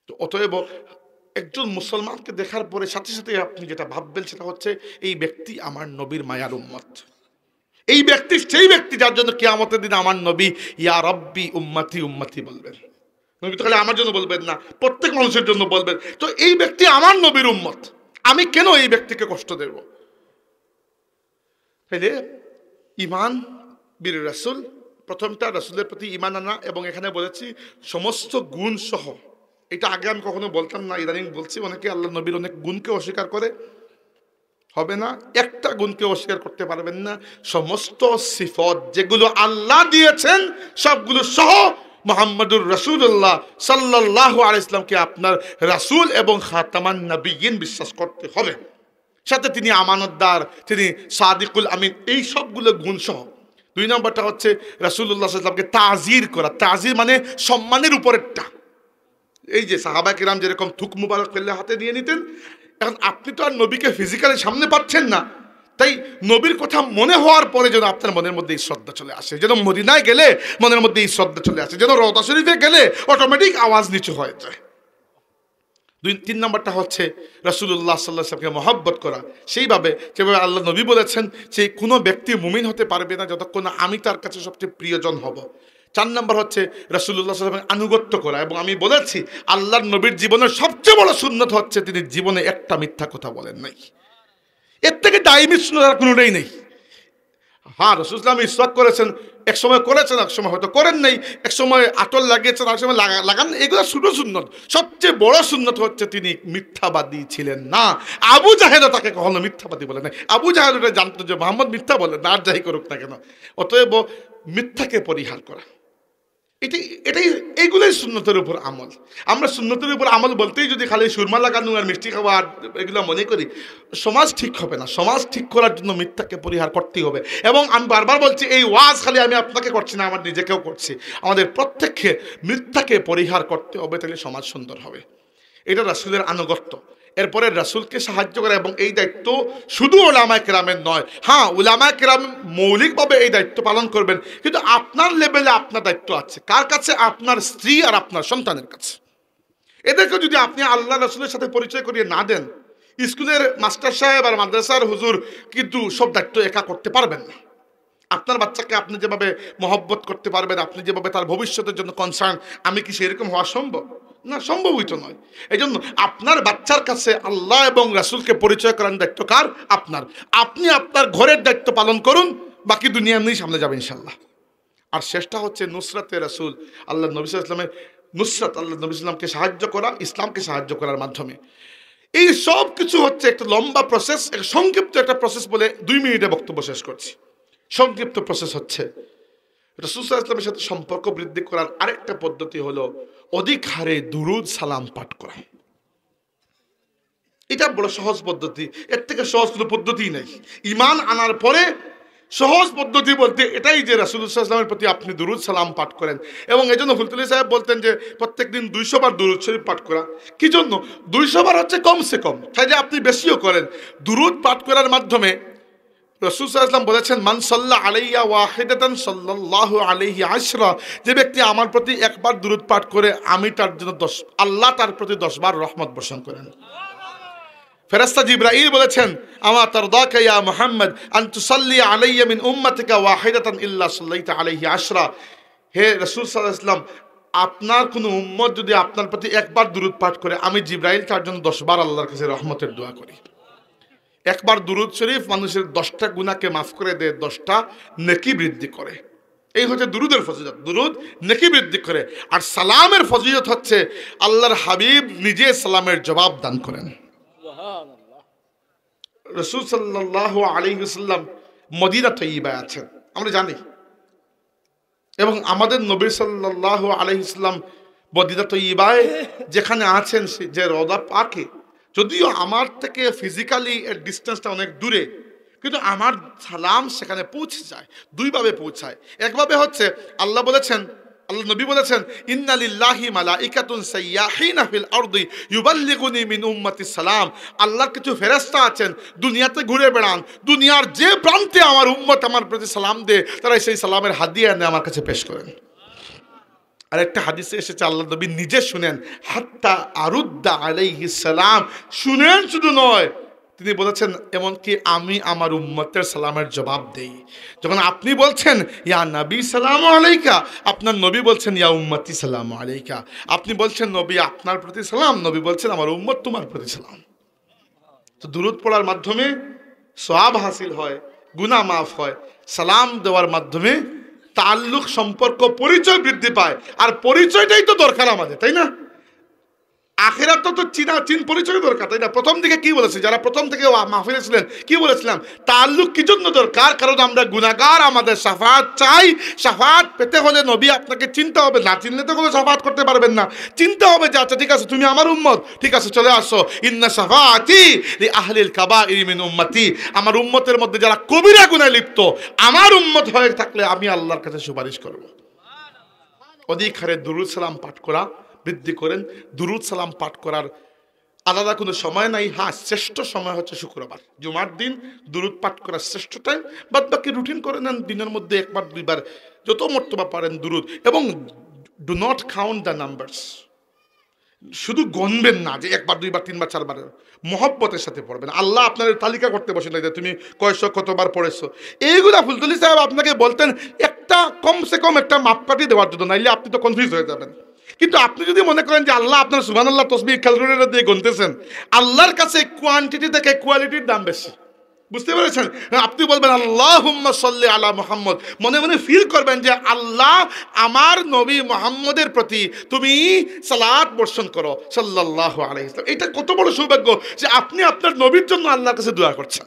তো অতএব একজন মুসলমানকে দেখার পরে সাথে সাথে আপনি যেটা ভাববেন সেটা হচ্ছে এই ব্যক্তি আমার নবীর মায়ার উম্মত, এই ব্যক্তি সেই ব্যক্তি যার জন্য কিয়ামতের দিন আমার নবী ইয়া রব্বি উম্মতি উম্মতি বলবেন। নবী তো খালি আমার জন্য বলবেন না, প্রত্যেক মানুষের জন্য বলবেন। তো এই ব্যক্তি আমার নবীর উম্মত, আমি কেন এই ব্যক্তিকে কষ্ট দেব? তাইলে ঈমান বীর রাসূল, প্রথমটা রাসূলের প্রতি ঈমান আনা, এবং এখানে বলেছি সমস্ত গুণ সহ। এটা আগে আমি কখনো বলতাম না, ইদানিং বলছি। অনেকে আল্লাহ নবীর অনেক গুণকে অস্বীকার করে, হবে না, একটা গুণকে অস্বীকার করতে পারবেন না। সমস্ত সিফত যেগুলো আল্লাহ দিয়েছেন সবগুলো সহ মুহাম্মদুর রাসূলুল্লাহ সাল্লাল্লাহু আলাইহি ওয়াসাল্লামকে আপনার রাসূল এবং খাতামান নবিয়্যিন বিশ্বাস করতে হবে। সাথে তিনি আমানতদার, তিনি সাদিকুল আমিন, এই সবগুলো গুণ সহ। 2 নম্বরটা হচ্ছে রাসূলুল্লাহ সাল্লাল্লাহু আলাইহি ওয়াসাল্লামকে তাজির করা। তাজির মানে সম্মানের উপরেরটা। এই যে সাহাবায়ে কিরাম যেরকম থুক মুবারক ফেললে হাতে নিয়ে নিতেন, এখন আপনি তো আর নবীকে ফিজিক্যালি সামনে পাচ্ছেন না, তাই নবীর কথা মনে হওয়ার পরে যেন আপনার মনের মধ্যে এই শ্রদ্ধা চলে আসে, যেন মদিনায় গেলে মনের মধ্যে এই শ্রদ্ধা চলে আসে, যেন রওজা শরীফে গেলে অটোমেটিক আওয়াজ নিচু হয়ে যায়। তিন নম্বরটা হচ্ছে রাসূলুল্লাহ সাল্লাল্লাহু আলাইহি ওয়াসাল্লামকে মহব্বত করা, সেইভাবে যেভাবে আল্লাহ নবী বলেছেন যে কোনো ব্যক্তি মুমিন হতে পারবে না যতক্ষণ না আমি তার কাছে সবচেয়ে প্রিয়জন হব। 4 নম্বর হচ্ছে রাসূলুল্লাহ সাল্লাল্লাহু আলাইহি ওয়াসাল্লামের আনুগত্য করা, এবং আমি বলেছি আল্লাহর নবীর জীবনের সবচেয়ে বড় সুন্নত হচ্ছে তিনি জীবনে একটা মিথ্যা কথা বলেন নাই। এর থেকে দায়ী সুন্নত আর কোনোটাই নেই। হ্যাঁ, রাসূল সাল্লাল্লাহু আলাইহি ওয়াসাল্লাম ইসওয়াক করেছেন, এক সময় করেছেন, এক সময় হয়তো করেন নাই, এক সময় আতর লাগিয়েছেন, এক সময় লাগান, এগুলো ছোটো সুন্নত। সবচেয়ে বড় সুন্নত হচ্ছে তিনি মিথ্যাবাদী ছিলেন না। আবু জাহেলও তাকে কখনো মিথ্যাবাদী বলে নাই। আবু জাহেল ওটা জানতো যে মুহাম্মদ মিথ্যা বলে না, আর যাই করুক না কেন। অতএব মিথ্যাকে পরিহার করা, এটাই এইগুলোই সুন্নতের উপর আমল। আমরা সুন্নতের উপর আমল বলতেই যদি খালি সুরমা লাগানো আর মিষ্টি খাওয়া আর এগুলো মনে করি, সমাজ ঠিক হবে না। সমাজ ঠিক করার জন্য মিথ্যাকে পরিহার করতেই হবে। এবং আমি বারবার বলছি, এই ওয়াজ খালি আমি আপনাকে করছি না, আমার নিজেকেও করছি। আমাদের প্রত্যেককে মিথ্যাকে পরিহার করতে হবে, তাহলে সমাজ সুন্দর হবে। এটা রাসূলের আনুগত্য। এরপরে রাসূলকে সাহায্য করা, এবং এই দায়িত্ব শুধু উলামায়ে কেরামের নয়। হ্যাঁ, উলামায়ে কেরাম মৌলিকভাবে এই দায়িত্ব পালন করবেন, কিন্তু আপনার লেভেলে আপনার দায়িত্ব আছে। কার কাছে? আপনার স্ত্রী আর আপনার সন্তানের কাছে। এদেরকে যদি আপনি আল্লাহ রাসূলের সাথে পরিচয় করিয়ে না দেন, স্কুলের মাস্টার সাহেব আর মাদ্রাসার হুজুর কিন্তু সব দায়িত্ব একা করতে পারবেন না। আপনার বাচ্চাকে আপনি যেভাবে মহব্বত করতে পারবেন, আপনি যেভাবে তার ভবিষ্যতের জন্য কনসার্ন, আমি কি সেরকম হওয়া সম্ভব? না, সম্ভবই তো নয়। এই জন্য আপনার বাচ্চার কাছে আল্লাহ এবং রাসূলকে পরিচয় করার দায়িত্ব কার? আপনার। আপনি আপনার ঘরের দায়িত্ব পালন করুন, বাকি দুনিয়া এমনিই সামনে যাবে ইনশাল্লাহ। আর শেষটা হচ্ছে নুসরাতে রাসূল, আল্লাহ নবী সাল্লাল্লাহু আলাইহি ওয়াসাল্লামের নুসরাত, আল্লাহ নবী সাল্লামকে সাহায্য করা, ইসলামকে সাহায্য করার মাধ্যমে। এই সব কিছু হচ্ছে একটা লম্বা প্রসেস। সংক্ষিপ্ত একটা প্রসেস বলে 2 মিনিটে বক্তব্য শেষ করছি। সংক্ষিপ্ত প্রসেস হচ্ছে রাসূল সাল্লাল্লাহু আলাইহি ওয়াসাল্লামের সাথে সম্পর্ক বৃদ্ধি করার আরেকটা পদ্ধতি হলো অধিক হারে দুরুদ সালাম পাঠ করা। এটা বড় সহজ পদ্ধতি, এর থেকে সহজ কোনো পদ্ধতি নেই। ঈমান আনার পরে সহজ পদ্ধতি বলতে এটাই যে রাসূলুল্লাহ সাল্লাল্লাহু আলাইহি ওয়াসাল্লামের প্রতি আপনি দুরুদ সালাম পাঠ করেন। এবং এজন্য ফুলতুলি সাহেব বলতেন যে প্রত্যেক দিন 200 বার দুরুদ শরীফ পাঠ করা। কি জন্য? 200 বার হচ্ছে কমসে কম, তাই যে আপনি বেশিও করেন। দুরুদ পাঠ করার মাধ্যমে রাসূল সাল্লাল্লাহু আলাইহি ওয়াসাল্লাম বলেছেন, মান সাল্লা আলাইয়া ওয়াহিদাতান সাল্লাল্লাহু আলাইহি আশরা, যে ব্যক্তি আমার প্রতি একবার দুরুদ পাঠ করে আমি তার জন্য 10, আল্লাহ তার প্রতি 10 বার রহমত বর্ষণ করেন। ফেরেশতা জিবরাইল বলেছেন, আমা তারদাকা ইয়া মুহাম্মদ আন তুসাল্লি আলাইয়া মিন উম্মাতিকা ওয়াহিদাতান ইল্লা সাল্লাইতা আলাইহি আশরা। হে রাসূল সাল্লাল্লাহু আলাইহি ওয়াসাল্লাম, আপনার কোনো উম্মত যদি আপনার প্রতি একবার দুরুদ পাঠ করে, আমি জিবরাইল তার জন্য 10 বার আল্লাহর কাছে রহমতের দোয়া করি। একবার দুরুদ শরীফ মানুষের 10টা গুনাহকে মাফ করে দেয়, 10টা নেকি বৃদ্ধি করে। এই হচ্ছে দুরুদের ফজিলত। দুরুদ নেকি বৃদ্ধি করে। আর সালামের ফজিলত হচ্ছে আল্লাহর হাবিব নিজে সালামের জবাব দান করেন। রাসূল সাল্লাল্লাহু আলাইহি ওয়াসাল্লাম মদিনা তৈয়্যিবায় আছেন, আমরা জানি। এবং আমাদের নবী সাল্লাল্লাহু আলাইহি ওয়াসাল্লাম মদিনা তৈয়্যিবায় যেখানে আছেন, যে রওজা পাকে, যদিও আমার থেকে ফিজিক্যালি এর ডিস্টেন্সটা অনেক দূরে, কিন্তু আমার সালাম সেখানে পৌঁছে যায়। 2 ভাবে পৌঁছায়। একভাবে হচ্ছে আল্লাহ বলেছেন, আল্লাহ নবী বলেছেন, ইন্না লিল্লাহি মালাইকাতুন সাইয়াহিনা ফিল আরদি ইউবাল্লিগুনি মিন উম্মতি সালাম। আল্লাহর কিছু ফেরেশতা আছেন, দুনিয়াতে ঘুরে বেড়ান, দুনিয়ার যে প্রান্তে আমার উম্মত আমার প্রতি সালাম দেয়, তারা সেই সালামের হাদিয়া এনে আমার কাছে পেশ করেন। আর একটা হাদিসে এসেছে, আল্লাহ নবী নিজে শুনেন, হাত্তা আরুদ্দা আলাইহিস সালাম, শুনেন শুধু নয়, তিনি বলেছেন এমনকি আমি আমার উম্মতের সালামের জবাব দেই। যখন আপনি বলছেন ইয়া নবী সালামু আলাইকা, আপনার নবী বলছেন ইয়া উম্মতি সালামু আলাইকা। আপনি বলছেন নবী আপনার প্রতি সালাম, নবী বলছেন আমার উম্মত তোমার প্রতি সালাম। তো দুরূদ পড়ার মাধ্যমে সওয়াব হাসিল হয়, গুনাহ মাফ হয়। সালাম দেওয়ার মাধ্যমে তাল্লুক, সম্পর্ক, পরিচয় বৃদ্ধি পায়। আর পরিচয়টাই তো দরকার আমাদের, তাই না? আখিরাত তো চিন পরিচয় দরকার, তাই না? প্রথম দিকে কি বলেছে, যারা প্রথম থেকে মাহফিলে ছিলেন, কি বলেছিলাম? তাল্লুক কি জন্য দরকার? কারণ আমরা গুনাহগার, আমাদের শাফাআত চাই। শাফাআত পেতে হলে নবী আপনাকে চিনতে হবে, না চিনলে তো কোনো শাফাআত করতে পারবেন না। চিনতে হবে যে আচ্ছা ঠিক আছে, তুমি আমার উম্মত, ঠিক আছে চলে আসো। ইন্না শাফাআতি লি আহলিল কাবাইরি মিন উম্মতি, আমার উম্মতের মধ্যে যারা কবিরা গুনাহে লিপ্ত, আমার উম্মত হয়ে থাকলে আমি আল্লাহর কাছে সুপারিশ করব। অধিক হারে দুরূদ সালাম পাঠ করা বৃদ্ধি করেন। দুরূদ সালাম পাঠ করার আলাদা কোনো সময় নাই। হ্যাঁ, শ্রেষ্ঠ সময় হচ্ছে শুক্রবার, জুমার দিন দুরূদ পাঠ করার শ্রেষ্ঠ টাইম। বাদ বাকি রুটিন করে নেন, দিনের মধ্যে 1 বার 2 বার যত মর্তবা পারেন দুরূদ। এবং do not count the numbers. শুধু গণবেন না যে একবার দুইবার তিনবার চারবার, মহব্বতের সাথে পড়বেন। আল্লাহ আপনার তালিকা করতে বসেন না যে তুমি কয়শো কতবার পড়েছো। এইগুলা ফুলতলি সাহেব আপনাকে বলতেন একটা কমসে কম একটা মাপকাঠি দেওয়ার জন্য, নাইলে আপনি তো কনফিউজ হয়ে যাবেন। কিন্তু আপনি যদি মনে করেন যে আল্লাহ আপনার সুবহানাল্লাহ তাসবিহ ক্যালকুলেটর দিয়ে গুনতেছেন, আল্লাহর কাছে কোয়ান্টিটি থেকে কোয়ালিটির দাম বেশি। বুঝতে পেরেছেন? আপনি বলবেন আল্লাহুম্মা সাল্লি আলা মুহাম্মদ, মনে মনে ফিল করবেন যে আল্লাহ আমার নবী মুহাম্মদের প্রতি তুমি সালাত বর্ষণ করো সাল্লাল্লাহু আলাইহি ওয়াসাল্লাম। এটা কত বড় সৌভাগ্য যে আপনি আপনার নবীর জন্য আল্লাহর কাছে দোয়া করছেন।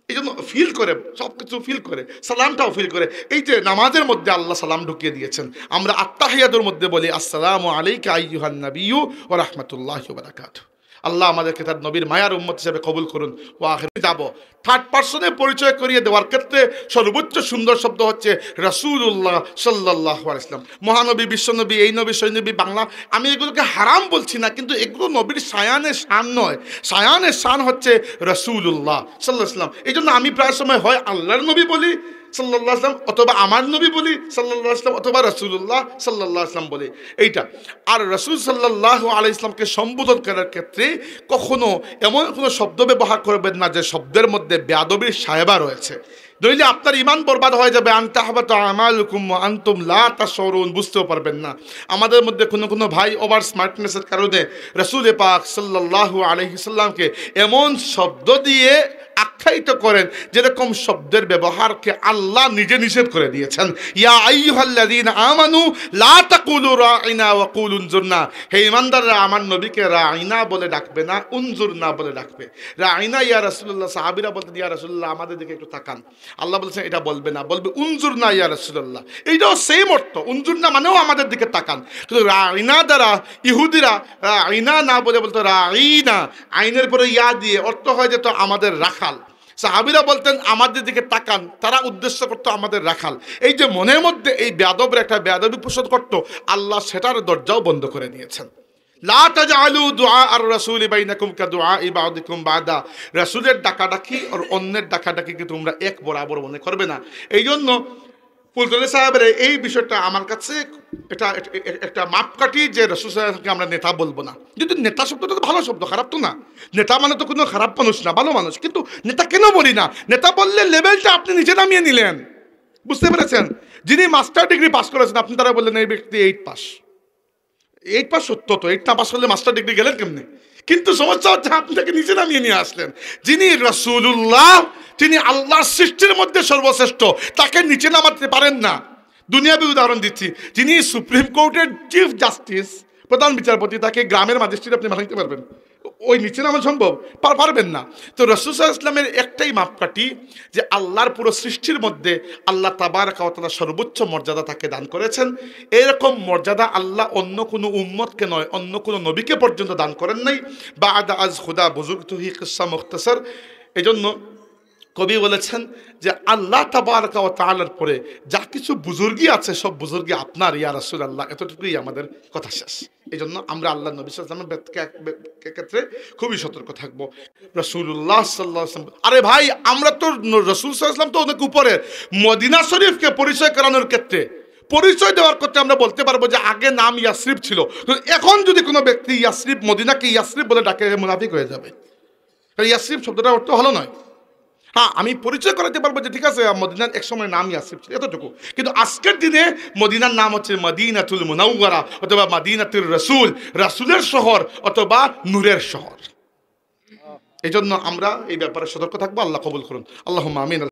এই জন্য ফিল করে, সব কিছু ফিল করে, সালামটাও ফিল করে। এই যে নামাজের মধ্যে আল্লাহ সালাম ঢুকিয়ে দিয়েছেন, আমরা আত্তাহিয়াতুর মধ্যে বলি আসসালামু আলাইকা আইয়ুহান নাবিয়্যু ওয়া রাহমাতুল্লাহি ওয়া বারাকাতুহু। আল্লাহ আমাদেরকে তার নবীর মায়ার উম্মত হিসেবে কবুল করুন। ও আখির যাব থার্ড পার্সনে পরিচয় করিয়ে দেওয়ার ক্ষেত্রে সর্বোচ্চ সুন্দর শব্দ হচ্ছে রাসূলুল্লাহ সাল্লাল্লাহু আলাইহি ওয়াসাল্লাম। মহানবী, বিশ্বনবী, এই নবী, সেই নবী, বাংলা, আমি এগুলোকে হারাম বলছি না, কিন্তু এগুলো নবীর শায়ানের শান নয়। শায়ানের শান হচ্ছে রাসূলুল্লাহ সাল্লাল্লাহু আলাইহি ওয়াসাল্লাম। এই জন্য আমি প্রায় সময় হয় আল্লাহর নবী বলি সাল্লাল্লাহু আলাইহি ওয়াসাল্লাম, অথবা আমার নবী বলি সাল্লাল্লাহু আলাইহি ওয়াসাল্লাম, অথবা রাসূলুল্লাহ সাল্লাল্লাহু আলাইহি ওয়াসাল্লাম বলি, এইটা। আর রাসূল সাল্লাল্লাহু আলাইহি ওয়াসাল্লামকে সম্বোধন করার ক্ষেত্রে কখনো এমন কোনো শব্দ ব্যবহার করবেন না যে শব্দের মধ্যে বেয়াদবির সাহেবা রয়েছে, নইলে আপনার ইমান বরবাদ হয়ে যাবে। আনতাহবাতু আমালুকুম ওয়া আনতুম লা তাশউরুন, বুঝতেও পারবেন না। আমাদের মধ্যে কোনো ভাই ওভার স্মার্টনেসের কারণে রাসূল পাক সাল্লাল্লাহু আলাইহি সাল্লামকে এমন শব্দ দিয়ে আখ্যায়িত করেন যেরকম শব্দের ব্যবহারকে আল্লাহ নিজে নিষেধ করে দিয়েছেন। ইয়া আইয়ুহাল্লাযীনা আমানু লা তাকুলু রাঈনা ওয়া কুলু উনজুরনা, হে ঈমানদাররা আমার নবীকে রাঈনা বলে ডাকবে না, উনজুরনা বলে ডাকবে। রাঈনা ইয়া রাসূলুল্লাহ, সাহাবীরা বলতেন ইয়া রাসূলুল্লাহ আমাদের দিকে একটু তাকান। আল্লাহ বলেছেন এটা বলবে না, বলবে উনজুরনা ইয়া রাসূলুল্লাহ। এইটাও সেম অর্থ, উনজুরনা মানেও আমাদের দিকে তাকান। কিন্তু রাঈনা দ্বারা ইহুদিরা রাঈনা না বলে বলতো রাঈনা, আইনের পরে ইয়া দিয়ে, অর্থ হয় যে তো আমাদের রাখাল। সাহাবীরা বলতেন আমাদের দিকে তাকান, তারা উদ্দেশ্য করতো আমাদের রাখাল। এই যে মনের মধ্যে এই বেয়াদবের একটা বেয়াদবি পোষণ করতো, আল্লাহ সেটার দরজাও বন্ধ করে দিয়েছেন। লা তাজআলু দুআ আর রাসূলি বাইনাকুম কাদুআই বা'দিকুম বা'দা, রাসূলের ডাকাডাকি আর অন্যের ডাকাডাকিকে তোমরা এক বরাবর মনে করবে না। এই জন্য ফুলতলি সাহেবের এই বিষয়টা আমার কাছে এটা একটা মাপকাঠি যে রাসূল সাহেবকে আমরা নেতা বলবো না। যদি নেতা শব্দটা তো ভালো শব্দ, খারাপ তো না। নেতা মানে তো কোনো খারাপ মানুষ না, ভালো মানুষ। কিন্তু নেতা কেন বলি না? নেতা বললে লেভেলটা আপনি নিচে নামিয়ে নিলেন, বুঝতে পেরেছেন? যিনি মাস্টার ডিগ্রি পাস করেছেন আপনি তারা বললেন এই ব্যক্তি 8 পাস। 8 পাস সত্য তো, 8 না পাস করলে মাস্টার ডিগ্রি গেলেন কেমনি? কিন্তু সমস্যা হচ্ছে আপনি তাকে নিচে নামিয়ে নিয়ে আসলেন। যিনি রাসূলুল্লাহ, তিনি আল্লাহর সৃষ্টির মধ্যে সর্বশ্রেষ্ঠ, তাকে নিচে নামাতে পারেন না। দুনিয়াবি উদাহরণ দিচ্ছি, যিনি সুপ্রিম কোর্টের চিফ জাস্টিস, প্রধান বিচারপতি, তাকে গ্রামের ম্যাজিস্ট্রেট আপনি বানাইতে পারবেন? ওই নিচে নামা সম্ভব? পারবেন না। তো রাসূল সাল্লাল্লাহু আলাইহি ওয়াসাল্লামের একটাই মাপকাঠি যে আল্লাহর পুরো সৃষ্টির মধ্যে আল্লাহ তাবারাকা ওয়া তাআলা সর্বোচ্চ মর্যাদা তাকে দান করেছেন। এরকম মর্যাদা আল্লাহ অন্য কোনো উম্মতকে নয়, অন্য কোনো নবীকে পর্যন্ত দান করেন নাই। বা'দা আজ খুদা বুজুর্গতুহি কিসসা মুখতাসার। এজন্য কবি বলেছেন যে আল্লাহ তাবারাকা ওয়া তাআলার পরে যা কিছু বুজুর্গি আছে সব বুজুর্গি আপনার ইয়া রাসূলুল্লাহ। এতটুকুই আমাদের কথা শেষ। এই জন্য আমরা আল্লাহ নবী সাল্লাল্লাহু আলাইহি ওয়াসাল্লামের ক্ষেত্রে খুবই সতর্ক থাকবো। রাসূলুল্লাহ সাল্লাল্লাহু আলাইহি ওয়াসাল্লাম, আরে ভাই আমরা তো রাসূল সাল্লাল্লাহু আলাইহি ওয়াসাল্লাম তো অনেক উপরে। মদিনা শরীফকে পরিচয় করানোর ক্ষেত্রে, পরিচয় দেওয়ার ক্ষেত্রে আমরা বলতে পারবো যে আগে নাম ইয়াসরিব ছিল। এখন যদি কোনো ব্যক্তি ইয়াসরিব, মদিনাকে ইয়াসরিব বলে ডাকে, মুনাফিক হয়ে যাবে। ইয়াসরিব শব্দটার অর্থ ভালো নয়। হ্যাঁ, আমি পরিচয় করাতে পারবো যে ঠিক আছে মদিনার এক সময় নাম ইয়াসরিব ছিল, এতটুকু। কিন্তু আজকের দিনে মদিনার নাম হচ্ছে মদিনাতুল মুনাওয়ারা, অথবা মদিনাতুর রাসূল, রাসূলের শহর অথবা নূরের শহর। এই জন্য আমরা এই ব্যাপারে সতর্ক থাকবো। আল্লাহ কবুল করুন, আল্লাহুম্মা আমিন।